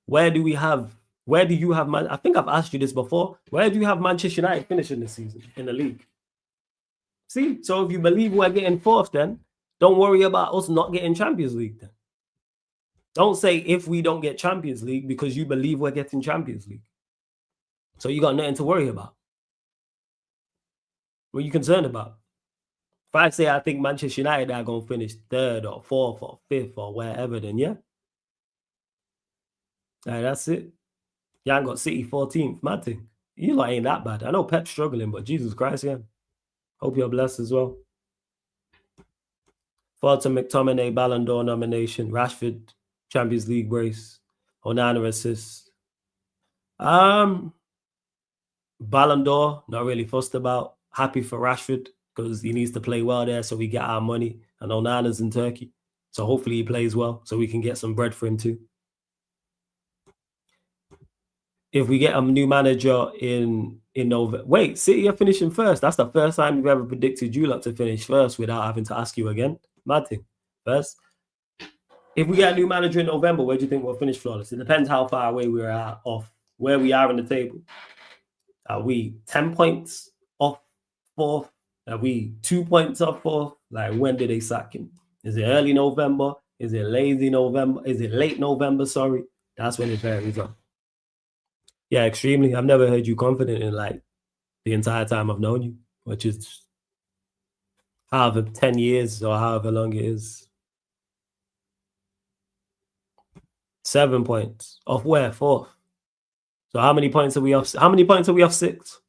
Where do we have Where do you have Man? I think I've asked you this before. Where do you have Manchester United finishing this season in the league? See, so if you believe we're getting fourth, then don't worry about us not getting Champions League. Then don't say if we don't get Champions League because you believe we're getting Champions League. So you got nothing to worry about. What are you concerned about? If I say I think Manchester United are going to finish third or fourth or fifth or wherever, then yeah. That's it. You ain't got City 14th. Mad thing. You lot ain't that bad. I know Pep's struggling, but Jesus Christ, yeah. Hope you're blessed as well. Fulton McTominay Ballon d'Or nomination. Rashford Champions League race. Onana assists. Ballon d'Or, not really fussed about. Happy for Rashford because he needs to play well there so we get our money. And Onana's in Turkey. So hopefully he plays well so we can get some bread for him too. If we get a new manager in November. Wait, City are finishing first. That's the first time we've ever predicted you lot to finish first without having to ask you again. Mad thing. First. If we get a new manager in November, where do you think we'll finish flawless? It depends how far away we are off where we are in the table. Are we 10 points off fourth? Are we 2 points off fourth? Like, when did they sack him? Is it early November? Is it lazy November? Is it late November? Sorry. That's when it varies on. Yeah, extremely. I've never heard you confident in like the entire time I've known you, which is however 10 years or however long it is. 7 points. Off where? Fourth. So how many points are we off? How many points are we off sixth?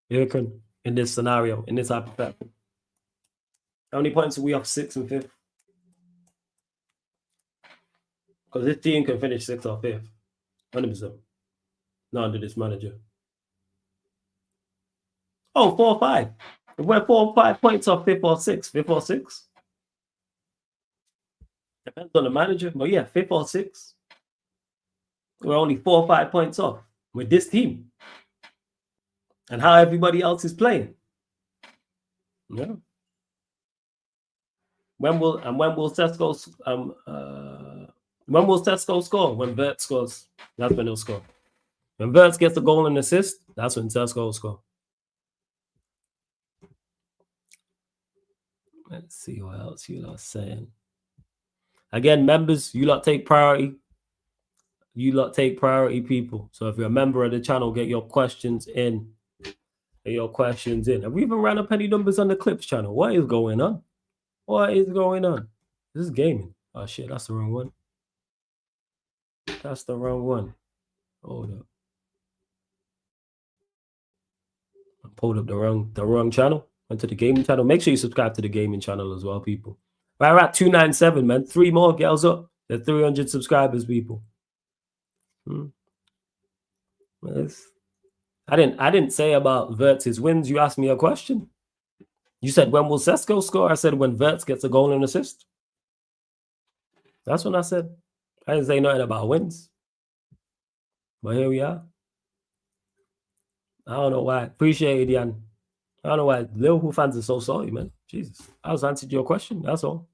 You reckon in this scenario, in this hypothetical? How many points are we off sixth and fifth? Because this team can finish sixth or fifth. 100%. Not under this manager. Oh, 4 or 5. If we're 4 or 5 points off fifth or sixth. Fifth or sixth. Depends on the manager. But yeah, fifth or sixth. We're only 4 or 5 points off with this team. And how everybody else is playing. Yeah. When will Sesko score? When Vert scores, that's when he'll score. When Vert gets a goal and assist, that's when Sesko will score. Let's see what else you lot are saying. Again, members, you lot take priority. You lot take priority, people. So if you're a member of the channel, get your questions in. Get your questions in. Have we even ran up any numbers on the Clips channel? What is going on? What is going on? This is gaming. Oh shit, that's the wrong one. That's the wrong one. Hold up. I pulled up the wrong channel. Went to the gaming channel. Make sure you subscribe to the gaming channel as well, people. Right, we're at 297, man. 3 more girls up. They're 300 subscribers, people. I didn't say about Verts' wins. You asked me a question. You said, when will Sesko score? I said, when Verts gets a goal and assist. That's what I said. I didn't say nothing about wins. But here we are. I don't know why. Appreciate it, Jan. I don't know why Liverpool fans are so sorry, man. Jesus. I was answered your question. That's all.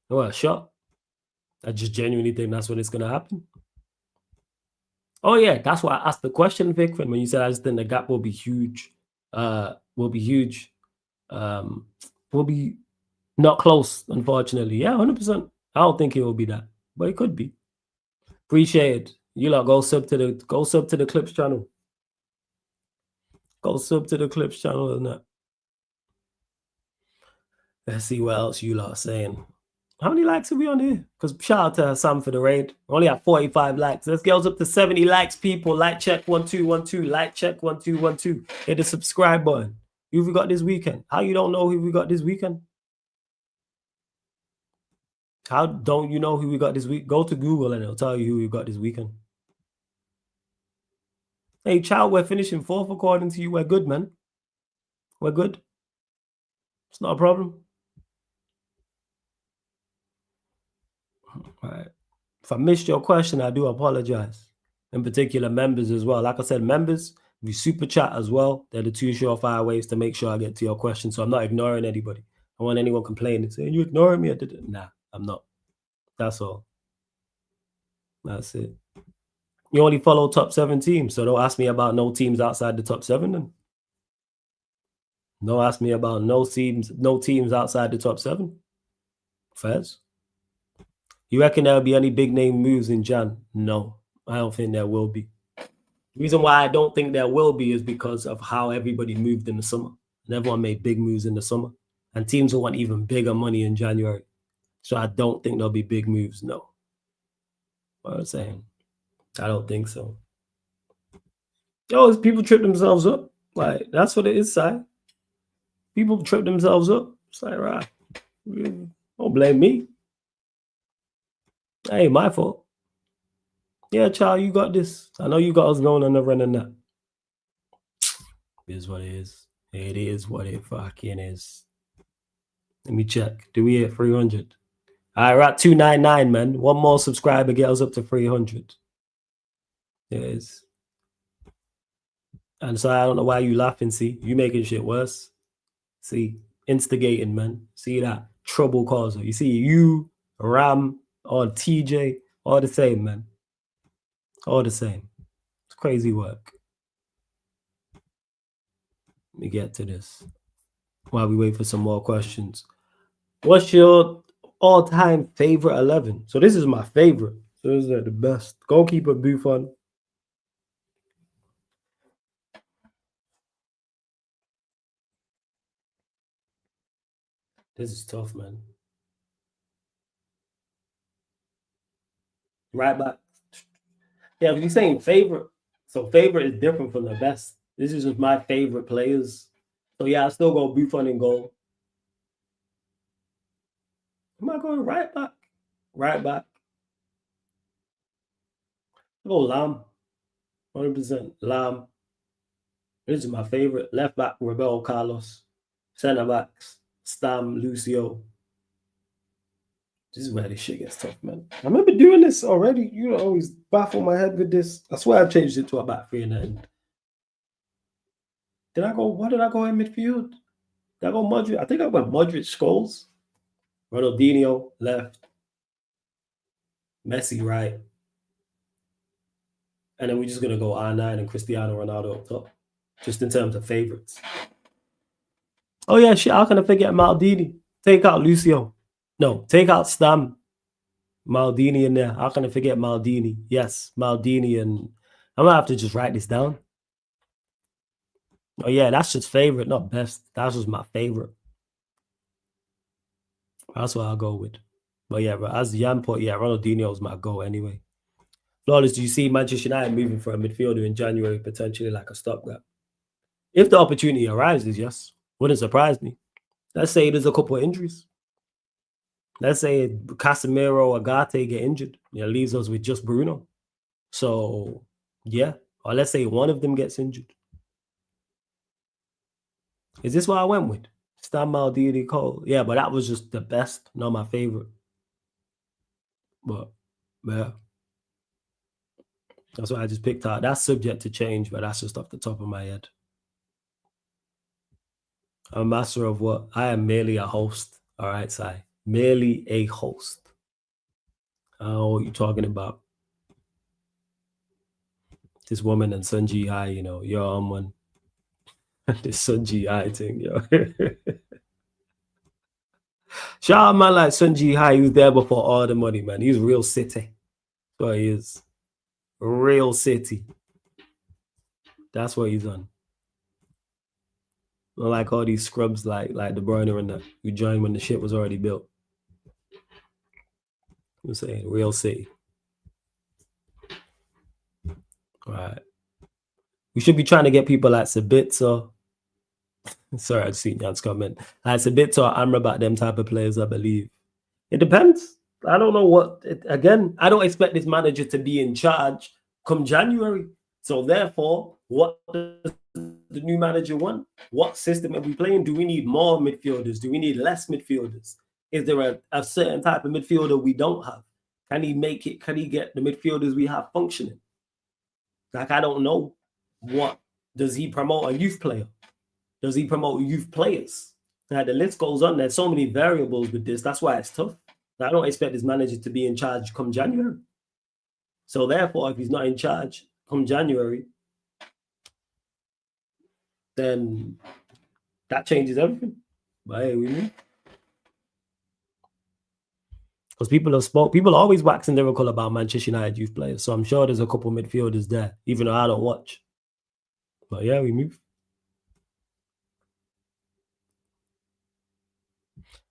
No, a shot. I just genuinely think that's when it's going to happen. Oh, yeah. That's why I asked the question, Vic, when you said I just think the gap will be huge. Will be not close, unfortunately. Yeah, 100%. I don't think it will be that, but it could be. Appreciate it. You lot go sub to the Clips channel. Go sub to the Clips channel and that. Let's see what else you lot are saying. How many likes are we on here? Because shout out to Sam for the raid. Only at 45 likes. Let's get us up to 70 likes, people. Like check 1 2 1 2. Like check 1 2 1 2. Hit the subscribe button. Who we got this weekend? How you don't know who we got this weekend? How don't you know who we got this week? Go to Google and it'll tell you who we got this weekend. Hey, Chow, we're finishing 4th according to you. We're good, man. We're good. It's not a problem. All right. If I missed your question, I do apologize. In particular, members as well. Like I said, members, we super chat as well. They're the 2 surefire ways to make sure I get to your question. So I'm not ignoring anybody. I want anyone complaining saying, you ignoring me? Nah, I'm not. That's all. That's it. You only follow top 7 teams, so don't ask me about no teams outside the top 7 then. Don't ask me about no teams outside the top 7. Fez. You reckon there'll be any big name moves in Jan? No, I don't think there will be. The reason why I don't think there will be is because of how everybody moved in the summer. And everyone made big moves in the summer. And teams will want even bigger money in January. So I don't think there'll be big moves, no. What I'm saying. I don't think so. Yo, people trip themselves up. Like, that's what it is, Si. People trip themselves up. It's like, right. Don't blame me. That ain't my fault. Yeah, child, you got this. I know you got us going on the run and that. It is what it is. It is what it fucking is. Let me check. Do we hit 300? All right, we're at 299, man. One more subscriber get us up to 300. It is. And so I don't know why you laughing, see? You making shit worse. See? Instigating, man. See that? Trouble causer. You see, you, Ram, or TJ, all the same, man. All the same. It's crazy work. Let me get to this while we wait for some more questions. What's your all-time favorite 11? So this is my favorite. So this is the best. Goalkeeper Buffon. This is tough, man. Right back. Yeah, if you're saying favorite, so favorite is different from the best. This is just my favorite players. So yeah, I still go Buffon in goal. Am I going right back? Right back. I go Lam. 100% Lam. This is my favorite. Left back, Roberto Carlos. Centre backs, Stam, Lucio. This is where this shit gets tough, man. I remember doing this already. You always baffle my head with this. That's why I changed it to a back three in the end. What did I go in midfield? Did I go Madrid? I think I went Madrid, Scholes. Ronaldinho, left. Messi, right. And then we're just going to go R9 and Cristiano Ronaldo up top. Just in terms of favorites. Oh, yeah, shit. How can I forget Maldini? Take out Lucio. No, take out Stam. Maldini in there. How can I forget Maldini? Yes, Maldini. And I'm going to have to just write this down. Oh, yeah, that's just favorite, not best. That's just my favorite. That's what I'll go with. But yeah, but as Jan put, yeah, Ronaldinho is my goal anyway. Flawless, do you see Manchester United moving for a midfielder in January, potentially like a stopgap? If the opportunity arises, yes. Wouldn't surprise me. Let's say there's a couple of injuries. Let's say Casemiro or Agate get injured. It leaves us with just Bruno. So, yeah. Or let's say one of them gets injured. Is this what I went with? Stam, Maldini, Cole. Yeah, but that was just the best, not my favorite. But, yeah. That's what I just picked out. That's subject to change, but that's just off the top of my head. I'm a master of what? I am merely a host. All right, Sai. Merely a host. I don't know what you're talking about. This woman and Sun Ji Hai, you know, you're on one. This Sun Ji Hai thing, yo. Shout out man like Sun Ji Hai, he was there before all the money, man. He's real city. That's what he is. Real city. That's what he's on. Not like all these scrubs like De Bruyne and that who joined when the shit was already built. I'm saying real city. All right. We should be trying to get people like Sabitzer. Sorry, I've seen Jan's comment. Like Sabitzer or Amrabat, them type of players, I believe. It depends. I don't know what. Again, I don't expect this manager to be in charge come January. So therefore, what does the new manager want? What system are we playing? Do we need more midfielders? Do we need less midfielders? Is there a certain type of midfielder we don't have? Can he make it? Can he get the midfielders we have functioning? Like, I don't know. What does he promote? A youth player? Does he promote youth players? Now, the list goes on. There's so many variables with this. That's why it's tough. I don't expect this manager to be in charge come January. So therefore, if he's not in charge come January, then that changes everything. But hey, we move. Because people are always waxing lyrical about Manchester United youth players. So I'm sure there's a couple midfielders there, even though I don't watch. But yeah, we move.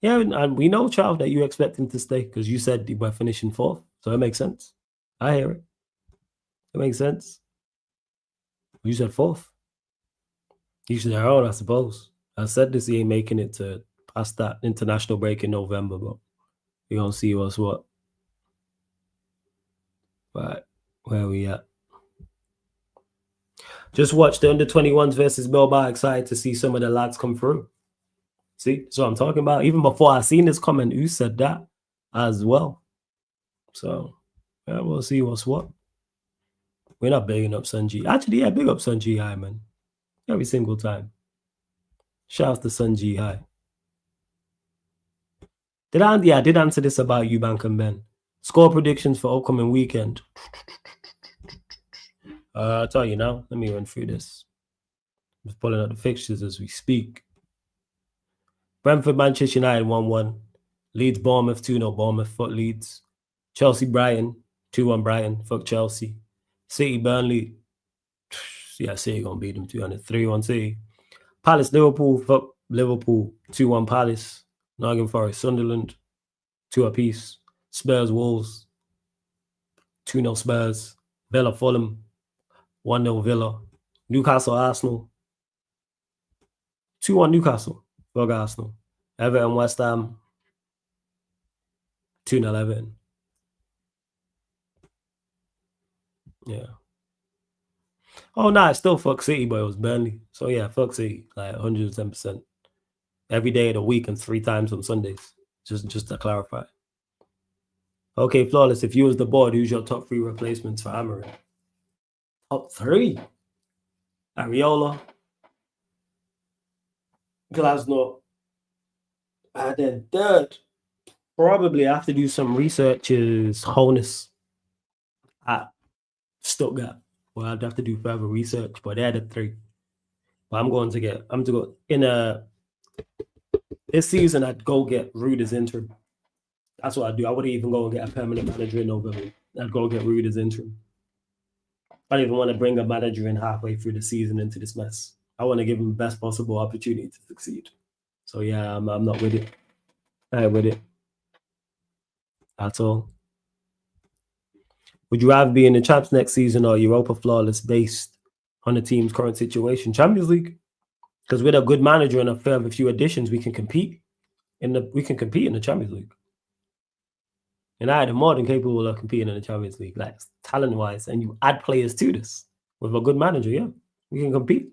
Yeah, and we know, Charles, that you expect him to stay because you said we're finishing 4th. So it makes sense. I hear it. It makes sense. You said 4th. You should their own, I suppose. I said this, he ain't making it to past that international break in November, but we're going to see what's what. Right, where we at? Just watch the under-21s versus Bilbao. Excited to see some of the lads come through. See, that's what I'm talking about. Even before I seen this comment, who said that as well. So, yeah, we'll see what's what. We're not bigging up Sunji. Actually, yeah, big up Sunji High, man. Every single time. Shout out to Sunji High. I did answer this about Eubank and Ben. Score predictions for upcoming weekend. I'll tell you now. Let me run through this. I'm just pulling out the fixtures as we speak. Brentford, Manchester United 1-1. Leeds, Bournemouth 2-0. Bournemouth, fuck Leeds. Chelsea, Brighton 2-1. Brighton, fuck Chelsea. City, Burnley. Yeah, City gonna beat them 200. 3-1 City. Palace, Liverpool, fuck Liverpool 2-1 Palace. Nottingham Forest, Sunderland 2 apiece. Spurs, Wolves 2-0 Spurs. Villa, Fulham 1-0 Villa. Newcastle, Arsenal 2-1 Newcastle. Fuck Arsenal. Everton, West Ham 2-0 Everton. Yeah. Oh, nah, it's still fuck City, but it was Burnley. So yeah, fuck City, like 110%. Every day of the week and 3 times on Sundays. Just to clarify. Okay, Flawless, if you was the board, who's your top 3 replacements for Amorim? Top 3? Areola, Glasnow, and then third, probably I have to do some research is Honus at Stuttgart. Well, I'd have to do further research, but they're the 3. But I'm going to go in this season. I'd go get Rude as interim. That's what I'd do. I wouldn't even go and get a permanent manager in November. I'd go get Rude as interim. I don't even want to bring a manager in halfway through the season into this mess. I want to give him the best possible opportunity to succeed. So yeah, I'm not with it. I ain't with it at all. Would you rather be in the Champs next season or Europa Flawless based on the team's current situation? Champions League, because with a good manager and a further few additions, we can compete in the Champions League. And I am more than capable of competing in the Champions League, like talent-wise, and you add players to this with a good manager, yeah, we can compete.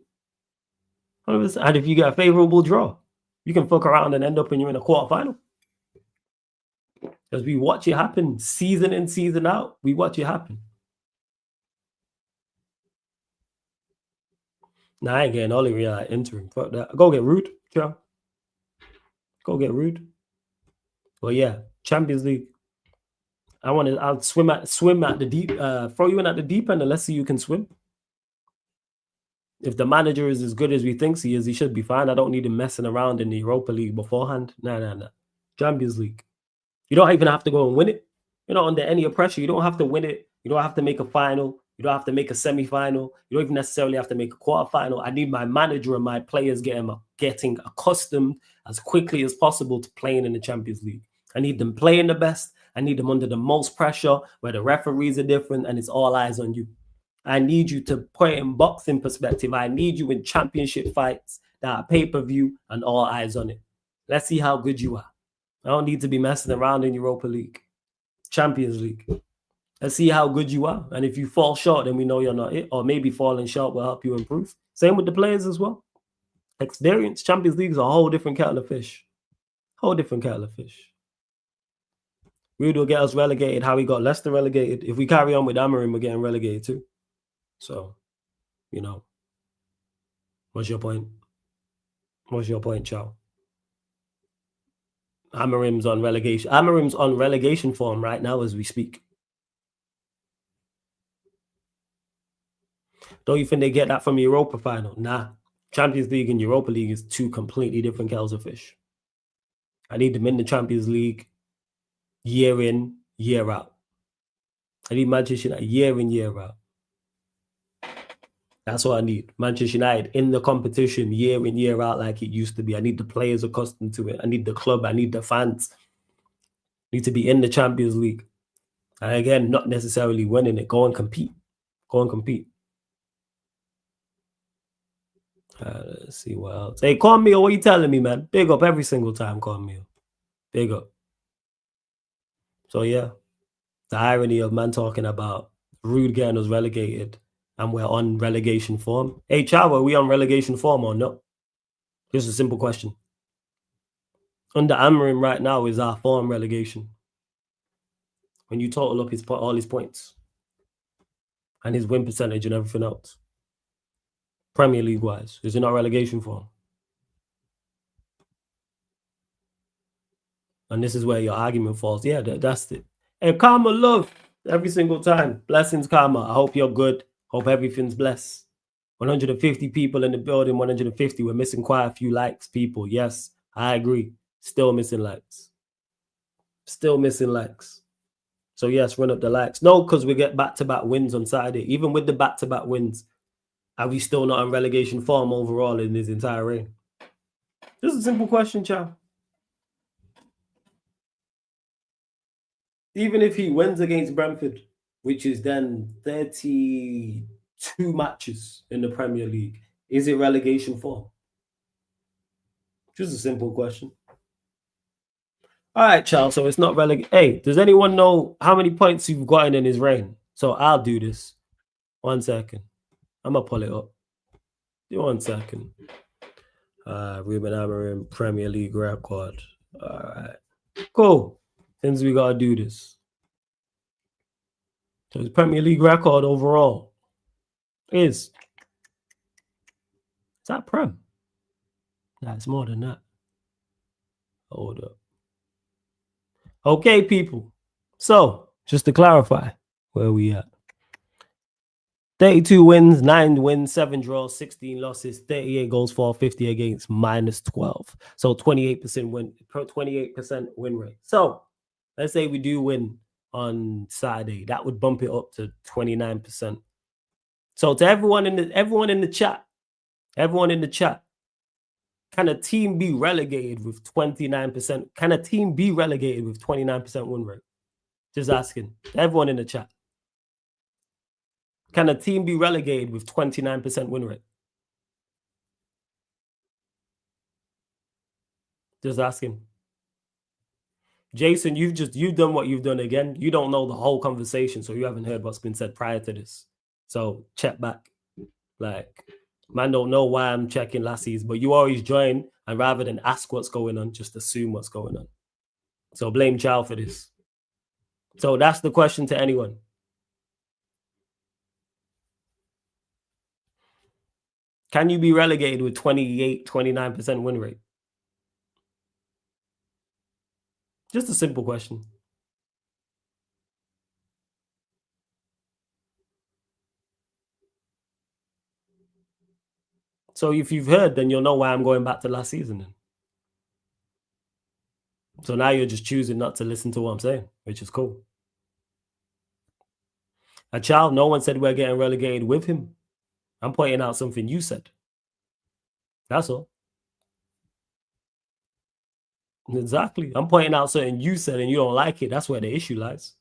100%. And if you get a favorable draw, you can fuck around and end up and you're in a quarterfinal. Because we watch it happen season in, season out. We watch it happen. Nah, I ain't getting Oliver interim. Fuck that. Go get Rude, yeah. Go get Rude. Well, yeah, Champions League. I'll swim at the deep, throw you in at the deep end and let's see you can swim. If the manager is as good as we think he is, he should be fine. I don't need him messing around in the Europa League beforehand. Nah. Champions League. You don't even have to go and win it. You're not under any pressure. You don't have to win it. You don't have to make a final. You don't have to make a semi-final. You don't even necessarily have to make a quarterfinal. I need my manager and my players getting accustomed as quickly as possible to playing in the Champions League. I need them playing the best. I need them under the most pressure, where the referees are different and it's all eyes on you. I need you to put it in boxing perspective. I need you in championship fights that are pay-per-view and all eyes on it. Let's see how good you are. I don't need to be messing around in Europa League, Champions League. Let's see how good you are. And if you fall short, then we know you're not it. Or maybe falling short will help you improve. Same with the players as well. Experience. Champions League is a whole different kettle of fish. Whole different kettle of fish. Rude will get us relegated how we got Leicester relegated. If we carry on with Amorim, we're getting relegated too. So, what's your point? What's your point, Chow? Amorim's on relegation. Amorim's on relegation form right now as we speak. Don't you think they get that from Europa final? Nah. Champions League and Europa League is two completely different kettle of fish. I need them in the Champions League year in, year out. I need Manchester United year in, year out. That's what I need. Manchester United in the competition year in, year out like it used to be. I need the players accustomed to it. I need the club. I need the fans. I need to be in the Champions League. And again, not necessarily winning it. Go and compete. Go and compete. Let's see what else. Hey, Cornmeal, what are you telling me, man? Big up every single time, Cornmeal. Big up. So, yeah. The irony of man talking about Rude getting us relegated and we're on relegation form. Hey, Chavo, are we on relegation form or not? Just a simple question. Under Amorim right now is our form relegation. When you total up all his points and his win percentage and everything else. Premier League wise, is it not relegation form? And this is where your argument falls. Yeah, that's it. And Karma, love every single time. Blessings, Karma. I hope you're good. Hope everything's blessed. 150 people in the building, 150. We're missing quite a few likes, people. Yes, I agree. Still missing likes. Still missing likes. So, yes, run up the likes. No, because we get back-to-back wins on Saturday. Even with the back-to-back wins, are we still not on relegation form overall in this entire reign? Just a simple question, Chow. Even if he wins against Brentford, which is then 32 matches in the Premier League, is it relegation form? Just a simple question. All right, Charles. So it's not relegation. Hey, does anyone know how many points you've gotten in his reign? So I'll do this. 1 second. I'm going to pull it up. 1 second. Ruben Amorim, Premier League record. All right. Cool. Since we got to do this. So his Premier League record overall is that Prem? That's more than that. Hold up. Okay, people. So, just to clarify, where we at? 32 wins, 9 wins, 7 draws, 16 losses, 38 goals for, 50 against, -12. So 28% win rate. So let's say we do win on Saturday. That would bump it up to 29%. So to everyone in the chat, can a team be relegated with 29%? Can a team be relegated with 29% win rate? Just asking. Everyone in the chat. Can a team be relegated with 29% win rate? Just asking. Jason, you've done what you've done again. You don't know the whole conversation, so you haven't heard what's been said prior to this. So check back. Like, man don't know why I'm checking lassies, but you always join, and rather than ask what's going on, just assume what's going on. So blame Chow for this. So that's the question to anyone. Can you be relegated with 29% win rate? Just a simple question. So if you've heard, then you'll know why I'm going back to last season then. So now you're just choosing not to listen to what I'm saying, which is cool. A child, no one said we're getting relegated with him. I'm pointing out something you said. That's all. Exactly. I'm pointing out something you said and you don't like it. That's where the issue lies.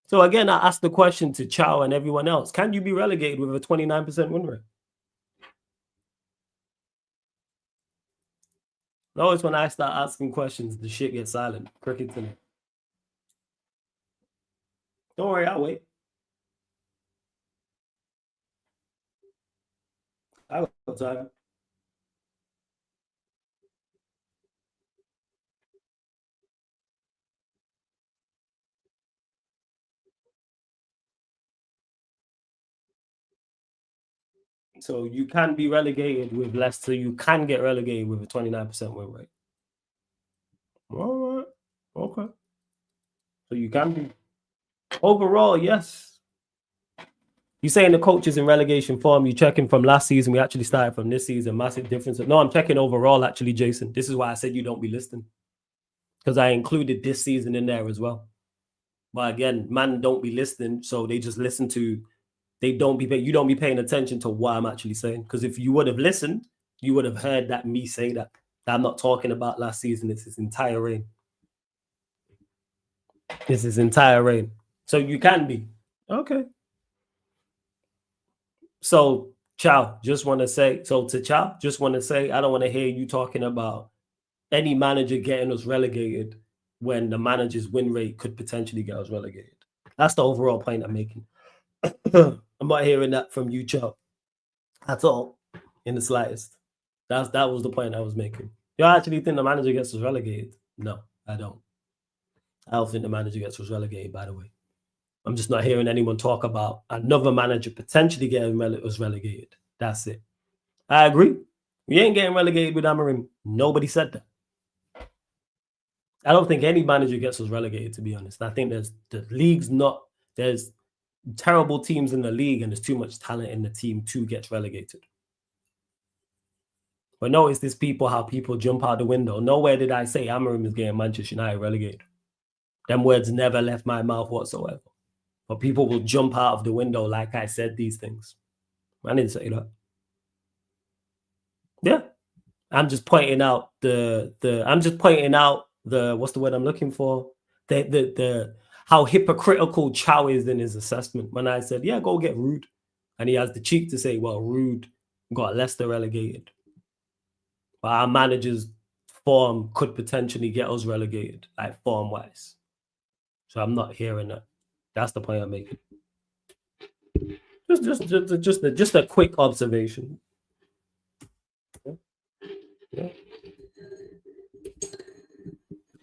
So again, I asked the question to Chow and everyone else. Can you be relegated with a 29% win rate? Notice when I start asking questions, the shit gets silent. Cricket to me. Don't worry, I'll wait. I got time. So you can be relegated with less, so you can get relegated with a 29% win rate. All right. Okay. So you can be. Overall, yes. You saying the coach is in relegation form? You checking from last season? We actually started from this season. Massive difference. No, I'm checking overall. Actually, Jason, this is why I said you don't be listening, because I included this season in there as well. But again, man, don't be listening. So they just listen to. You don't be paying attention to what I'm actually saying. Because if you would have listened, you would have heard that me say that I'm not talking about last season. It's his entire reign. It's his entire reign. So you can be. Okay. So Chow, just want to say, I don't want to hear you talking about any manager getting us relegated when the manager's win rate could potentially get us relegated. That's the overall point I'm making. I'm not hearing that from you, Chow, at all, in the slightest. That was the point I was making. You actually think the manager gets us relegated? No, I don't. I don't think the manager gets us relegated, by the way. I'm just not hearing anyone talk about another manager potentially getting us relegated. That's it. I agree. We ain't getting relegated with Amorim. Nobody said that. I don't think any manager gets us relegated, to be honest. I think there's terrible teams in the league and there's too much talent in the team to get relegated. But notice this how people jump out the window. Nowhere did I say Amorim is getting Manchester United relegated. Them words never left my mouth whatsoever. But people will jump out of the window like I said these things. I didn't say that. Yeah. I'm just pointing out what's the word I'm looking for? The how hypocritical Chow is in his assessment. When I said, yeah, go get Rude. And he has the cheek to say, well, Rude got Leicester relegated. But our manager's form could potentially get us relegated, like form-wise. So I'm not hearing that. That's the point I'm making. Just a quick observation. Yeah.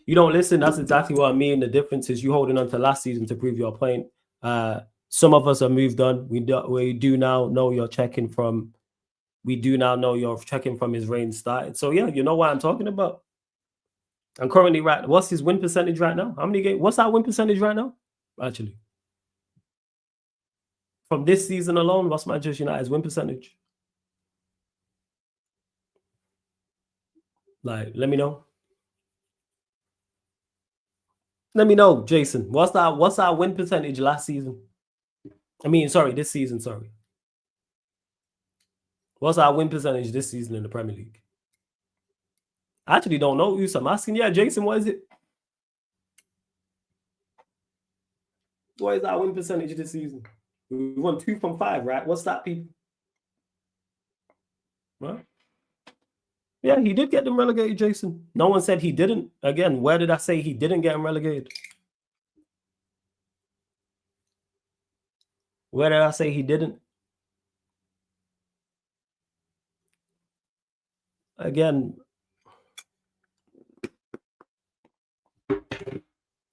You don't listen. That's exactly what I mean. The difference is you holding on to last season to prove your point. Some of us have moved on. We do now know you're checking from. We do now know you're checking from his reign started. So yeah, you know what I'm talking about. I'm currently right. What's his win percentage right now? How many games? What's our win percentage right now? Actually, from this season alone, what's Manchester United's win percentage? Like, let me know. Let me know, Jason. What's our win percentage last season? This season. Sorry. What's our win percentage this season in the Premier League? I actually don't know, Us. I'm asking. Yeah, Jason, what is it? What is our win percentage this season? We won 2 from 5, right? What's that, people? Right? Yeah, he did get them relegated, Jason. No one said he didn't. Again, where did I say he didn't get them relegated? Where did I say he didn't? Again,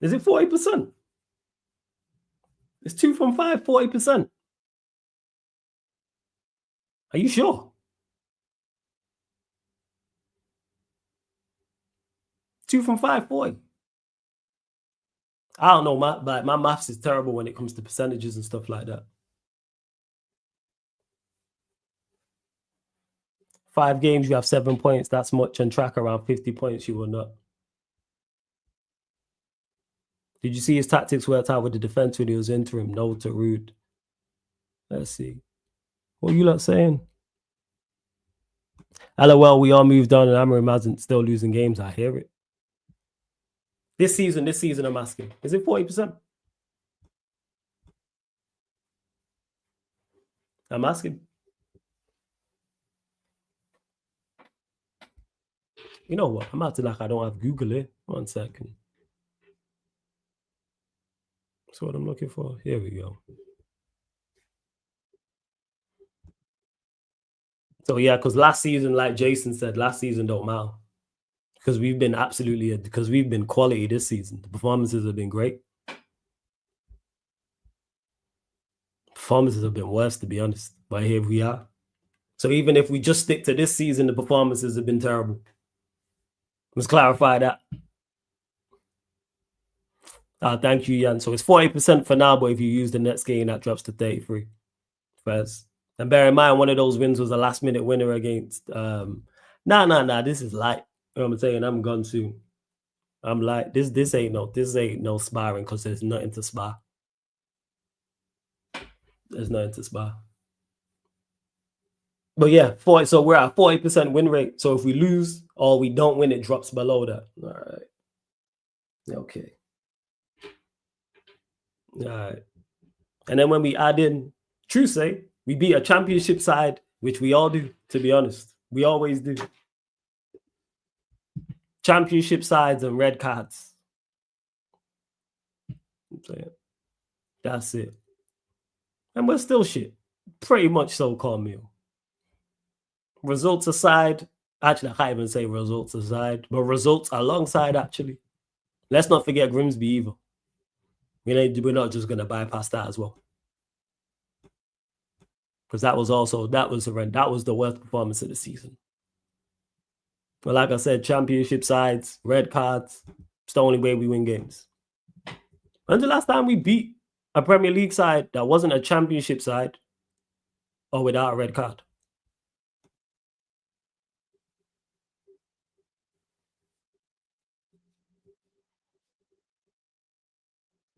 is it 40%? It's 2 from 5, 40%. Are you sure? 2 from 5, 40. I don't know. My maths is terrible when it comes to percentages and stuff like that. 5 games, you have 7 points. That's much. And track around 50 points, you will not. Did you see his tactics worked out with the defense when he was interim? No to Rude. Let's see. What are you lot saying? LOL, we all moved on and Amorim hasn't still losing games. I hear it. This season, I'm asking. Is it 40%? I'm asking. You know what? I'm acting like I don't have Google here. 1 second. That's what I'm looking for. Here we go. So yeah, because last season, like Jason said, last season don't matter. Because we've been quality this season. The performances have been great. Performances have been worse, to be honest. But here we are. So even if we just stick to this season, the performances have been terrible. Let's clarify that. Thank you, Jan. So it's 40% for now, but if you use the next game, that drops to 33. First. And bear in mind, one of those wins was a last-minute winner against... Nah. This is light. You know what I'm saying? I'm gone soon. I'm like, this ain't no sparring because there's nothing to spar. There's nothing to spar. But yeah, so we're at 40% win rate. So if we lose or we don't win, it drops below that. All right. Okay. All right. And then when we add in true say, we beat a championship side, which we all do, to be honest. We always do. Championship sides and red cards. That's it. And we're still shit. Pretty much so, Carmel. Results aside, actually, I can't even say results aside, but results alongside, actually. Let's not forget Grimsby either. We're not just going to bypass that as well. Because that was the worst performance of the season. But like I said, championship sides, red cards, it's the only way we win games. When's the last time we beat a Premier League side that wasn't a championship side or without a red card?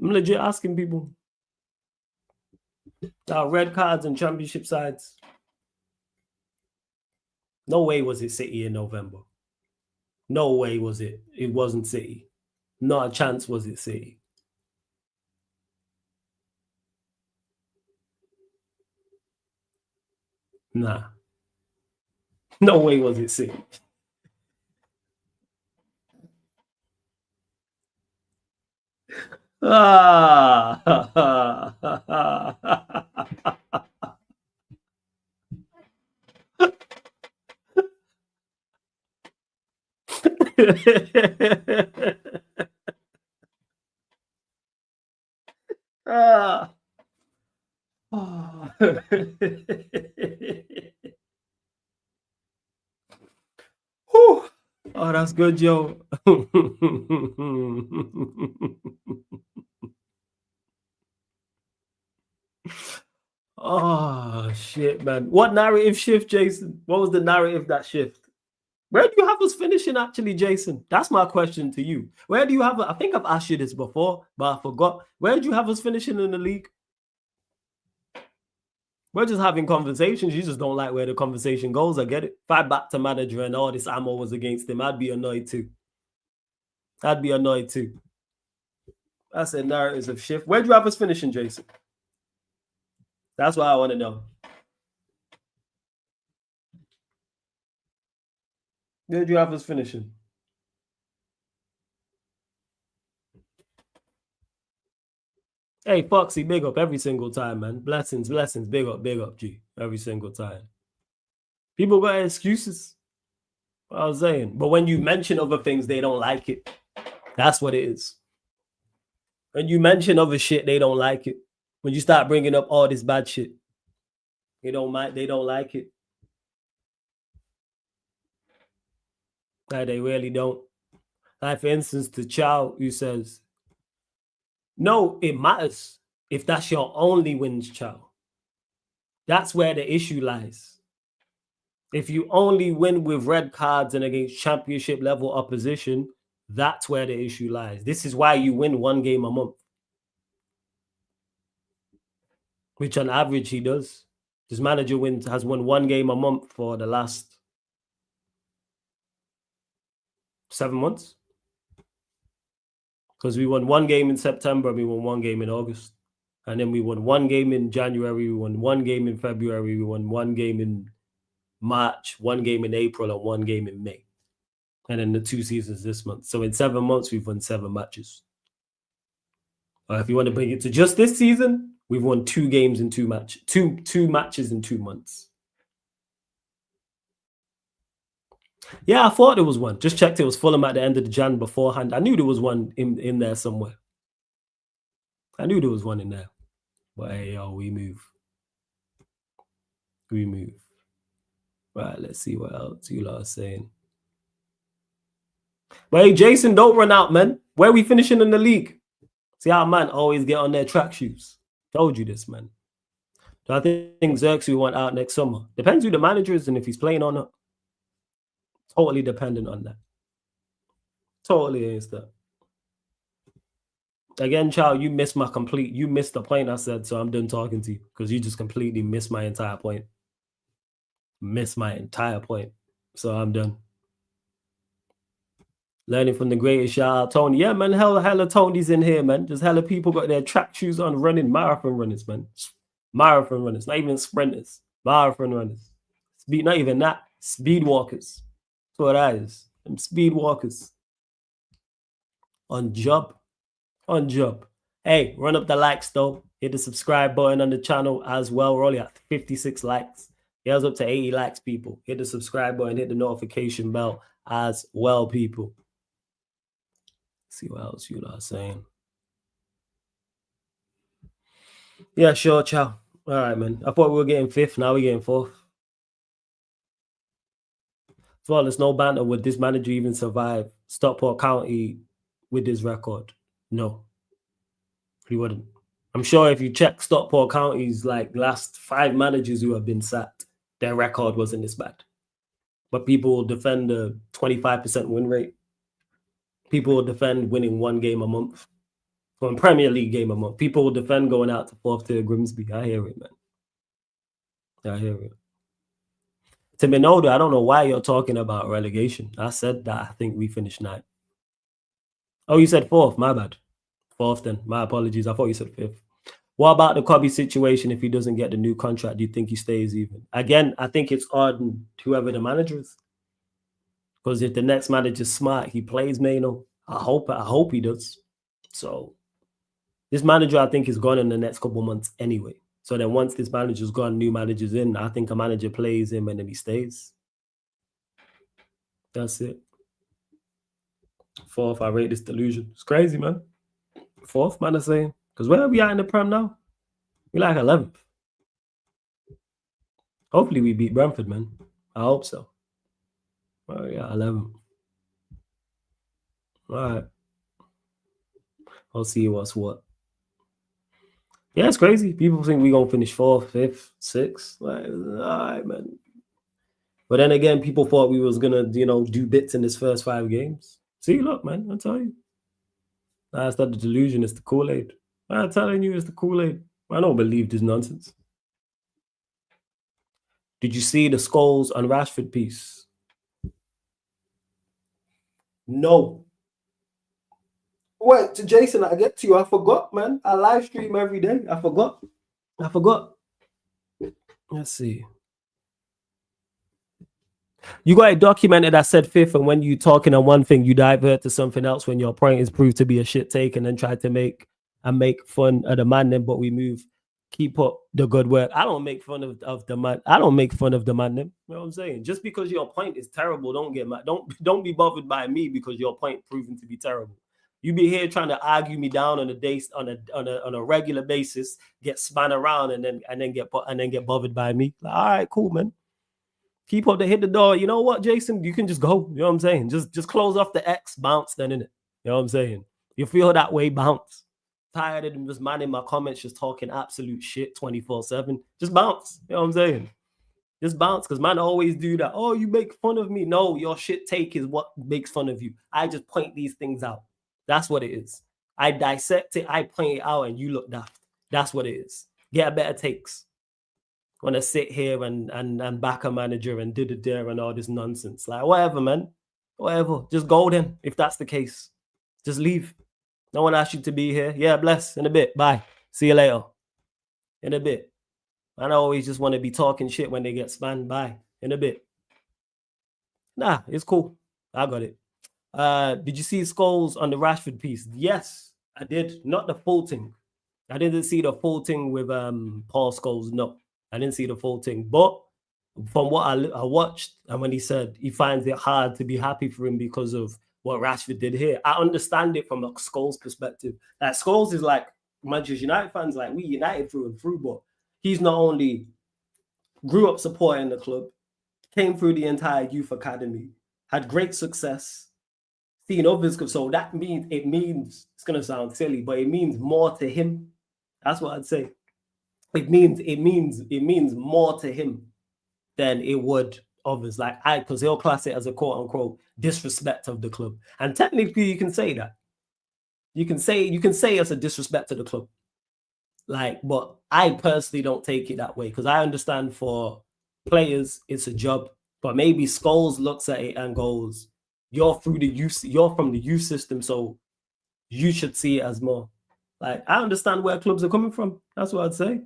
I'm legit asking people. Red cards and championship sides. No way was it City in November. No way was it. It wasn't City. Not a chance was it City. Nah. No way was it City. Oh, that's good, yo. Oh, shit, man. What narrative shift, Jason? What was the narrative that shift? Where do you have us finishing, actually, Jason? That's my question to you. Where do you have... I think I've asked you this before, but I forgot. Where do you have us finishing in the league? We're just having conversations. You just don't like where the conversation goes. I get it. If I back to manager and all this ammo was against him, I'd be annoyed too. That's a narrative shift. Where do you have us finishing, Jason? That's what I want to know. Where do you have us finishing? Hey, Foxy, big up every single time, man. Blessings, big up, G. Every single time. People got excuses. What I was saying. But when you mention other things, they don't like it. That's what it is. When you mention other shit, they don't like it. When you start bringing up all this bad shit, they don't like it. Like, they really don't. Like, for instance, to Chow, who says, no, it matters if that's your only wins, Chow. That's where the issue lies. If you only win with red cards and against championship level opposition, that's where the issue lies. This is why you win one game a month. Which on average he does. This manager has won one game a month for the last 7 months. Because we won one game in September, we won one game in August. And then we won one game in January, we won one game in February, we won one game in March, one game in April, and one game in May. And then the 2 seasons this month. So in 7 months, we've won 7 matches. If you want to bring it to just this season, we've won 2 games in 2 matches. Two matches in 2 months. Yeah, I thought there was one. Just checked it was Fulham at the end of the Jan beforehand. I knew there was one in there somewhere. I knew there was one in there. But hey, yo, we move. Right, let's see what else you lot are saying. But hey, Jason, don't run out, man. Where are we finishing in the league? See how man always get on their track shoes. Told you this, man. So I think Xerxes went out next summer. Depends who the manager is and if he's playing or not. Totally dependent on that. Totally is that. Again, child, you missed the point I said, so I'm done talking to you because you just completely missed my entire point. So I'm done. Learning from the greatest. Shout out Tony. Yeah, man, hella Tony's in here, man. Just hella people got their track shoes on running, marathon runners, man. Marathon runners, not even sprinters. Marathon runners. Not even that. Speed walkers. That's what that is. Them speed walkers. On job. Hey, run up the likes though. Hit the subscribe button on the channel as well. We're only at 56 likes. It was up to 80 likes, people. Hit the subscribe button, hit the notification bell as well, people. Let's see what else you are saying. Yeah, sure, ciao. All right, man. I thought we were getting 5th. Now we're getting 4th. Well, there's no banter. Would this manager even survive Stockport County with this record? No, he wouldn't. I'm sure if you check Stockport County's like last 5 managers who have been sacked, their record wasn't this bad. But people will defend a 25% win rate. People will defend winning 1 game a month. 1 Premier League game a month. People will defend going out to 4th tier Grimsby. I hear it, man. I hear it. To Minoda, I don't know why you're talking about relegation. I said that I think we finished 9th. Oh, you said 4th. My bad. 4th then. My apologies. I thought you said 5th. What about the Cobby situation if he doesn't get the new contract? Do you think he stays even? Again, I think it's on whoever the manager is. Because if the next manager's smart, he plays Mano. I hope he does. So this manager, I think, is gone in the next couple months anyway. So then once this manager's gone, new manager's in, I think a manager plays him and then he stays. That's it. 4th, I rate this delusion. It's crazy, man. 4th, man, I'm saying. Because where are we at in the Prem now? We're like 11th. Hopefully we beat Brentford, man. I hope so. Oh, yeah, 11th. All right. I'll see what's what. Yeah, it's crazy. People think we're going to finish 4th, 5th, 6th. Like, all right, man. But then again, people thought we was going to, do bits in this first 5 games. See, look, man, I'll tell you. That's not the delusion. It's the Kool-Aid. I'm telling you, it's the Kool-Aid. I don't believe this nonsense. Did you see the Scholes on Rashford piece? No. Wait, to Jason, I get to you. I forgot, man. I live stream every day. I forgot. Let's see. You got it documented. I said 5th, and when you talking on one thing, you divert to something else when your point is proved to be a shit take, and then try to make fun of the man. Then, but we move. Keep up the good work. I don't make fun of the man. I don't make fun of the man. You know what I'm saying? Just because your point is terrible, don't get mad. Don't be bothered by me because your point proven to be terrible. You be here trying to argue me down on a regular basis, get spun around and then get bothered by me. Like, all right, cool, man. Keep up to hit the door. You know what, Jason? You can just go. You know what I'm saying? Just close off the X, bounce then, innit? You know what I'm saying? You feel that way, bounce. Tired of them just man in my comments just talking absolute shit 24/7. Just bounce. You know what I'm saying? Just bounce, because man always do that. Oh, you make fun of me. No, your shit take is what makes fun of you. I just point these things out. That's what it is. I dissect it, I point it out, and you look daft. That's what it is. Get better takes. Want to sit here and back a manager and dare and all this nonsense. Like, whatever, man. Whatever. Just go then, if that's the case. Just leave. No one asked you to be here. Yeah, bless. In a bit. Bye. See you later. In a bit. I always just want to be talking shit when they get spanned. Bye. In a bit. Nah, it's cool. I got it. Did you see Scholes on the Rashford piece? Yes, I did. Not the full thing. I didn't see the full thing with Paul Scholes. No, I didn't see the full thing. But from what I watched, and when he said he finds it hard to be happy for him because of what Rashford did here, I understand it from a Scholes perspective. Like, Scholes is like Manchester United fans, like we United through and through, but he's not only grew up supporting the club, came through the entire youth academy, had great success, seen others. So that means it's going to sound silly, but it means more to him. That's what I'd say. it means more to him than it would others. Like because he'll class it as a quote unquote disrespect of the club, and technically you can say that. You can say it's a disrespect to the club. Like, but I personally don't take it that way because I understand for players it's a job, but maybe Scholes looks at it and goes, "You're from the youth system, so you should see it as more." Like, I understand where clubs are coming from. That's what I'd say.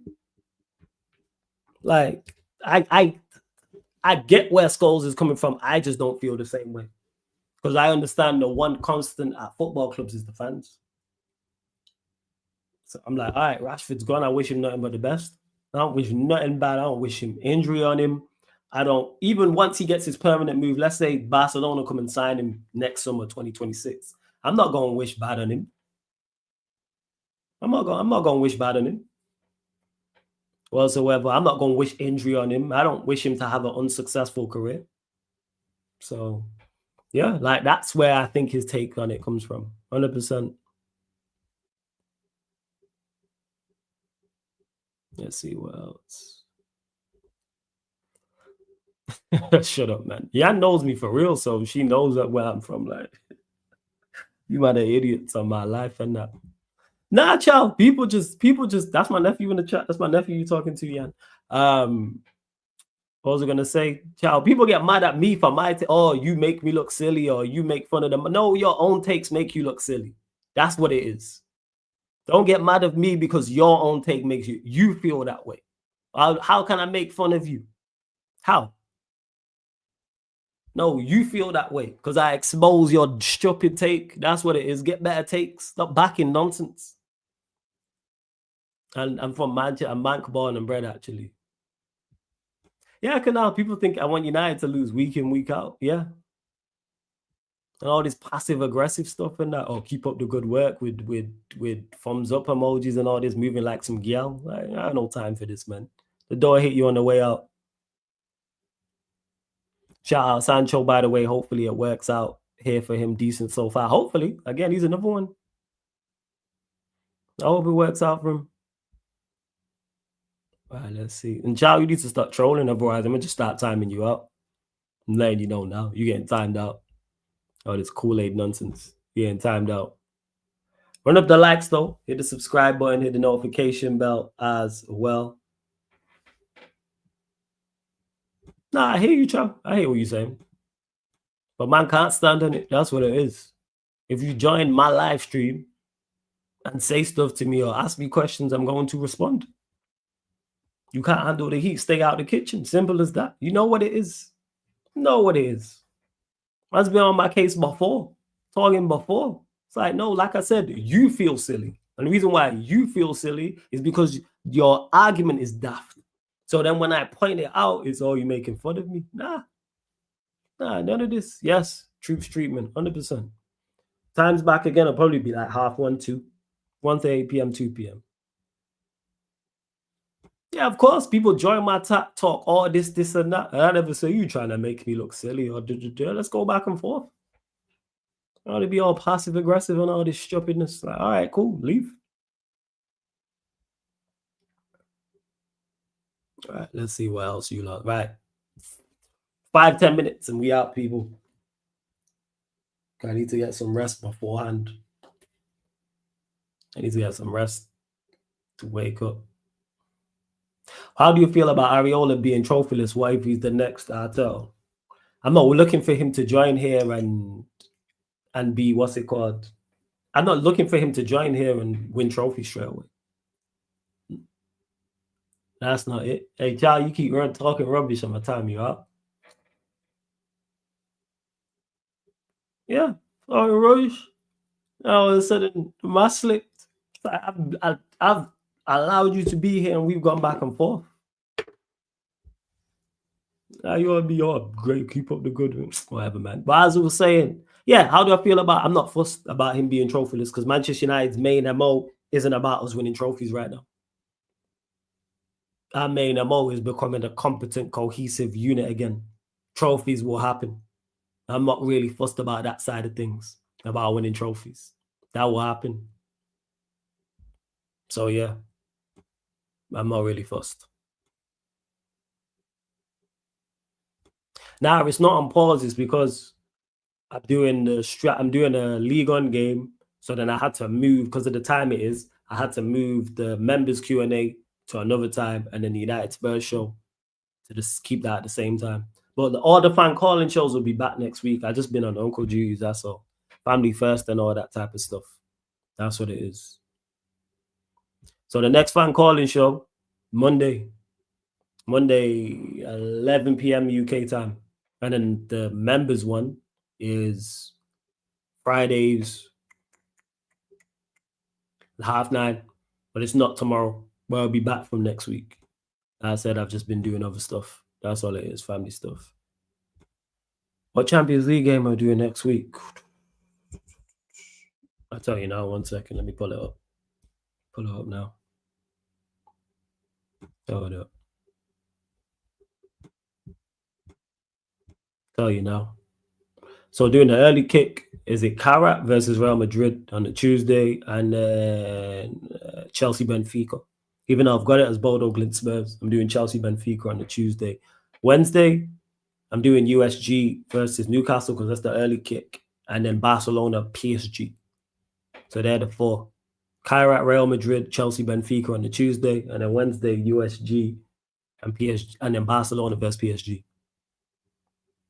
Like, I get where Scholes is coming from. I just don't feel the same way because I understand the one constant at football clubs is the fans. So I'm like, all right, Rashford's gone. I wish him nothing but the best. I don't wish him nothing bad. I don't wish him injury on him. I don't, even once he gets his permanent move, let's say Barcelona come and sign him next summer, 2026. I'm not going to wish bad on him. I'm not going to wish bad on him whatsoever. I'm not going to wish injury on him. I don't wish him to have an unsuccessful career. So, yeah, like that's where I think his take on it comes from. 100%. Let's see what else. Shut up, man. Jan knows me for real, so she knows where I'm from. Like, you might have idiots on my life and that. Nah, child. People just. That's my nephew in the chat. That's my nephew you talking to, Jan. What was I gonna say, child? People get mad at me for my you make me look silly, or you make fun of them. No, your own takes make you look silly. That's what it is. Don't get mad at me because your own take makes you feel that way. How can I make fun of you? How? No, you feel that way because I expose your stupid take. That's what it is. Get better takes. Stop backing nonsense. And I'm from Manchester. I'm Manc born and bred, actually. Yeah, now people think I want United to lose week in, week out. Yeah. And all this passive aggressive stuff and that. Keep up the good work with thumbs up emojis and all this, moving like some gal. I have no time for this, man. The door hit you on the way out. Shout out Sancho, by the way. Hopefully it works out here for him decent so far. Hopefully. Again, he's another one. I hope it works out for him. All right, let's see. And Chow, you need to start trolling, otherwise I'm going to just start timing you out. I'm letting you know now. You're getting timed out. Oh, this Kool-Aid nonsense. You're getting timed out. Run up the likes, though. Hit the subscribe button. Hit the notification bell as well. Nah, I hear you, Chow. I hear what you're saying. But man can't stand on it. That's what it is. If you join my live stream and say stuff to me or ask me questions, I'm going to respond. You can't handle the heat, stay out of the kitchen. Simple as that. You know what it is. You know what it is. I've been on my case before, talking before. It's like, no, like I said, you feel silly. And the reason why you feel silly is because your argument is daft. So then when I point it out, it's, you're making fun of me. Nah, none of this. Yes, troops treatment, 100%. Times back again, it'll probably be like 1:30, 2, 1:30 p.m., 2 p.m. Yeah, of course, people join my talk, all this and that. And I never say you trying to make me look silly or let's go back and forth. I want to be all passive aggressive and all this stupidness. Like, all right, cool, leave. All right, let's see what else you love. Right. 5-10 minutes and we out, people. I need to get some rest beforehand. I need to get some rest to wake up. How do you feel about Areola being trophyless? What if he's the next Artel? I'm not looking for him to join here and be, what's it called? I'm not looking for him to join here and win trophies straight away. That's not it. Hey, child, you keep talking rubbish on my time, you out. Yeah, talking rubbish. All of a sudden, my slipped. I've allowed you to be here and we've gone back and forth. Now you want to be all great, keep up the good, whatever, man. But as I was saying, yeah, how do I feel about? I'm not fussed about him being trophyless because Manchester United's main MO isn't about us winning trophies right now. Our main MO is becoming a competent, cohesive unit again. Trophies will happen. I'm not really fussed about that side of things, about winning trophies. That will happen. So, yeah. I'm not really fussed. Now it's not on pause. It's because I'm doing a League On game. So then I had to move because of the time it is. I had to move the members Q&A to another time, and then the United Spurs show to just keep that at the same time. But all the fan calling shows will be back next week. I just been on Uncle Juice, that's all. Family first and all that type of stuff. That's what it is. So the next fan calling show, Monday, 11 p.m. UK time. And then the members one is Fridays, 9:30. But it's not tomorrow. But I'll be back from next week. Like I said, I've just been doing other stuff. That's all it is, family stuff. What Champions League game am I doing next week? I'll tell you now, 1 second. Let me pull it up. Pull it up now. Hold up. Tell you now. So doing the early kick, is it Karat versus Real Madrid on the Tuesday, and then Chelsea Benfica. Even though I've got it as Bodo Glint Spurs, I'm doing Chelsea Benfica on the Tuesday. Wednesday, I'm doing USG versus Newcastle because that's the early kick, and then Barcelona PSG. So they're the four. Kairat, Real Madrid, Chelsea, Benfica on the Tuesday, and then Wednesday, USG and PSG, and then Barcelona versus PSG.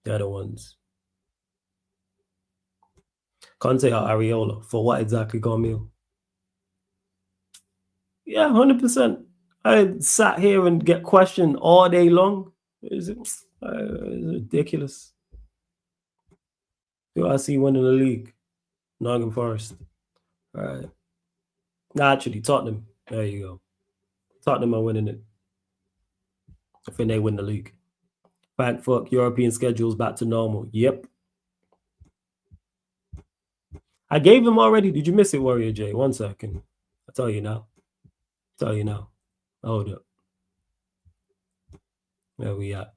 They're the ones. Conte or Areola for what exactly, Carmel? Yeah, 100%. I sat here and get questioned all day long. It's ridiculous. Do I see winning the league? Nottingham Forest. All right. Actually, Tottenham. There you go. Tottenham are winning it. I think they win the league. Frankfurt, European schedules back to normal. Yep. I gave him already. Did you miss it, Warrior J? 1 second. I'll tell you now. Hold up. There we are.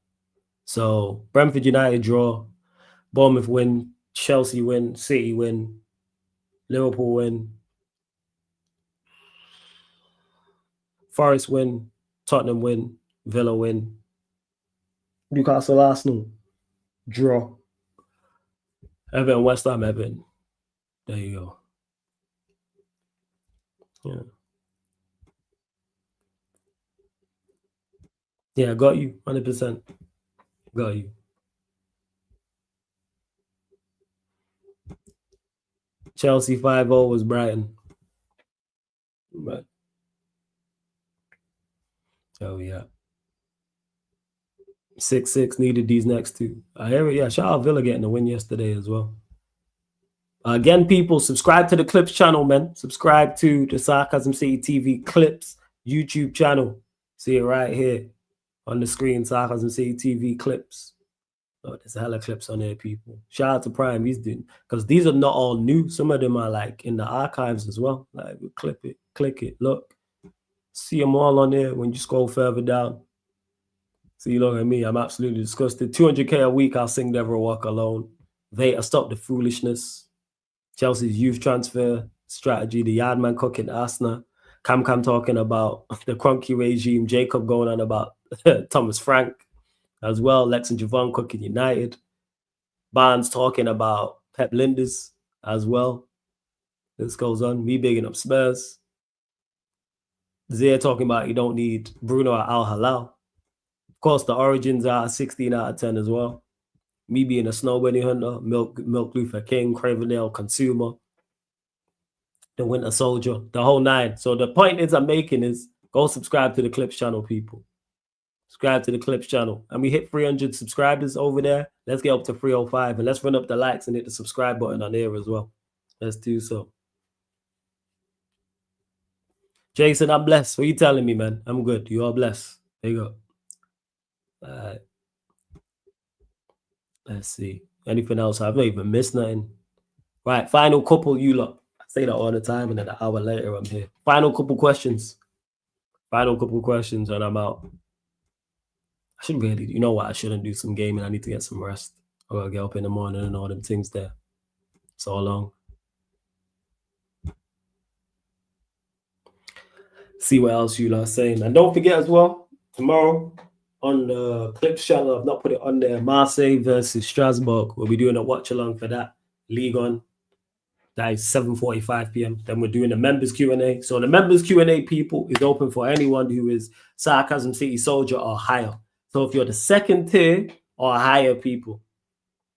So, Brentford United draw. Bournemouth win. Chelsea win. City win. Liverpool win. Forest win. Tottenham win. Villa win. Newcastle Arsenal draw. Everton West Ham Everton. There you go. Yeah. Yeah, got you. 100%. Got you. Chelsea 5-0 was Brighton. Right. Oh, yeah. 6-6 needed these next two. I hear it. Yeah, shout out Villa getting the win yesterday as well. Again, people, subscribe to the Clips channel, man. Subscribe to the Sarcasm City TV Clips YouTube channel. See it right here on the screen, Sarcasm City TV Clips. Oh, there's hella clips on there, people. Shout out to Prime. He's doing, because these are not all new. Some of them are like in the archives as well. Like, clip it, click it, look. See them all on there when you scroll further down. So you look at me, I'm absolutely disgusted. 200K a week, I'll sing Never Walk Alone. Veta, Stop the Foolishness. Chelsea's youth transfer strategy. The Yardman cooking Arsenal. Cam talking about the Cronky regime. Jacob going on about Thomas Frank as well. Lex and Javon cooking United. Barnes talking about Pep Linders as well. This goes on. Me bigging up Spurs. Zia talking about you don't need Bruno or Al Halal. Of course, the origins are 16 out of 10 as well. Me being a snow bunny hunter, Milk Luther King, Cravendale Consumer, the Winter Soldier, the whole nine. So the point is I'm making is go subscribe to the Clips channel, people. Subscribe to the Clips channel. And we hit 300 subscribers over there. Let's get up to 305 and let's run up the likes and hit the subscribe button on there as well. Let's do so. Jason, I'm blessed. What are you telling me, man? I'm good. You are blessed. There you go. All right. Let's see. Anything else? I've not even missed nothing. Right. Final couple, you lot. I say that all the time, and then an hour later, I'm here. Final couple questions. And I'm out. I should really, you know what? I shouldn't do some gaming. I need to get some rest. I gotta get up in the morning and all them things there. So long. see what else you lot are saying. And don't forget as well, tomorrow on the Clips channel, I've not put it on there, Marseille versus Strasbourg. We'll be doing a watch along for that. League on. That is 7:45 p.m. Then we're doing the members Q&A. So the members Q&A, people, is open for anyone who is Sarcasm City Soldier or higher. So if you're the second tier or higher, people,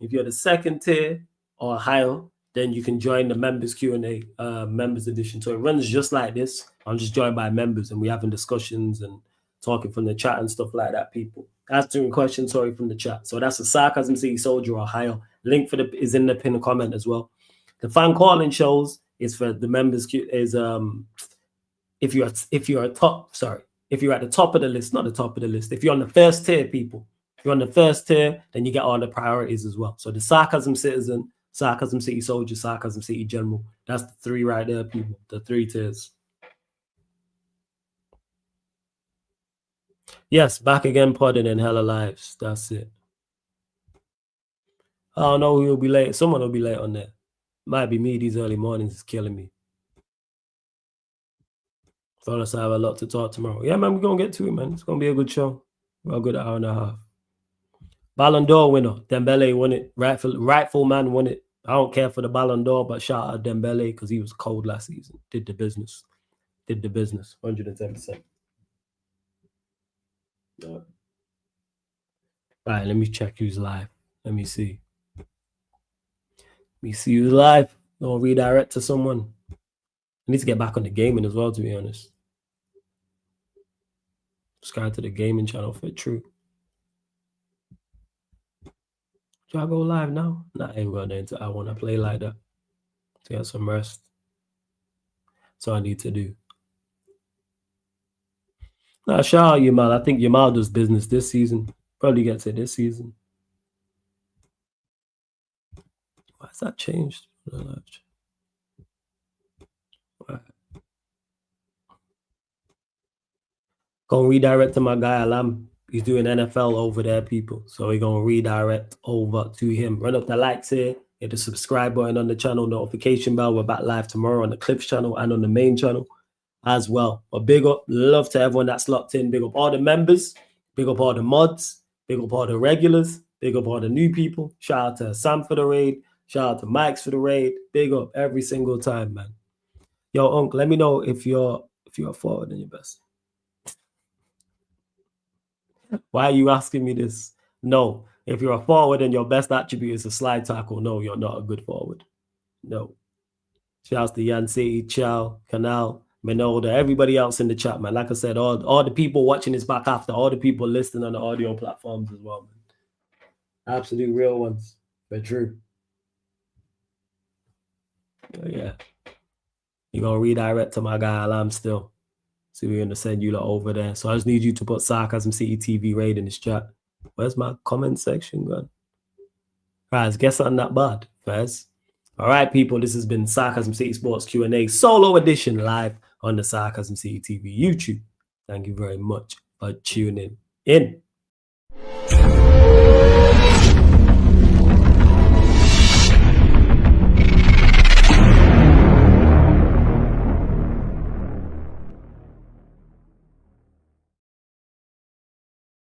if you're the second tier or higher, then you can join the members Q&A members edition. So it runs just like this. I'm just joined by members and we're having discussions and talking from the chat and stuff like that, people. Answering questions, sorry, from the chat. So that's a Sarcasm City Soldier or higher. Link for the is in the pinned comment as well. The fan calling shows is for the members. Is if you're at the top of the list, not the top of the list. If you're on the first tier, people, if you're on the first tier, then you get all the priorities as well. So the Sarcasm Citizen, Sarcasm City Soldier, Sarcasm City General. That's the three right there, people. The three tiers. Yes, back again, podding and hella lives. That's it. I don't know who will be late. Someone will be late on there. Might be me. These early mornings is killing me. Thought I have a lot to talk tomorrow. Yeah, man, we're going to get to it, man. It's going to be a good show. Well, a good hour and a half. Ballon d'Or winner. Dembele won it. Rightful man won it. I don't care for the Ballon d'Or, but shout out Dembele because he was cold last season. Did the business. 110%. All right, let me check who's live. Let me see. Let me see who's live. I'll redirect to someone. I need to get back on the gaming as well, to be honest. Subscribe to the gaming channel for true. Do I go live now? Nah, I ain't going into I want to play like that. To get some rest. That's all I need to do. Nah, shout out Yamal. I think Yamal does business this season. Probably gets it this season. Why has that changed? Right. Go redirect to my guy Alam. He's doing NFL over there, people. So we're going to redirect over to him. Run up the likes here. Hit the subscribe button on the channel, notification bell. We're back live tomorrow on the Clips channel and on the main channel as well. But big up, love to everyone that's locked in. Big up all the members. Big up all the mods. Big up all the regulars. Big up all the new people. Shout out to Sam for the raid. Shout out to Mike's for the raid. Big up every single time, man. Yo, Unc, let me know if you're forward and your best. Why are you asking me this? No. If you're a forward and your best attribute is a slide tackle, no, you're not a good forward. No. Shouts to Yancey, Chow, Canal, Minolda, everybody else in the chat, man. Like I said, all the people watching this back after, all the people listening on the audio platforms as well, man. Absolute real ones. They're true. Yeah. You're going to redirect to my guy Alam still. So we're going to send you lot over there. So I just need you to put Sarcasm City TV raid in this chat. Where's my comment section gone? Guys, guess I'm not bad, Fez. All right, people, this has been Sarcasm City Sports Q&A solo edition live on the Sarcasm City TV YouTube. Thank you very much for tuning in.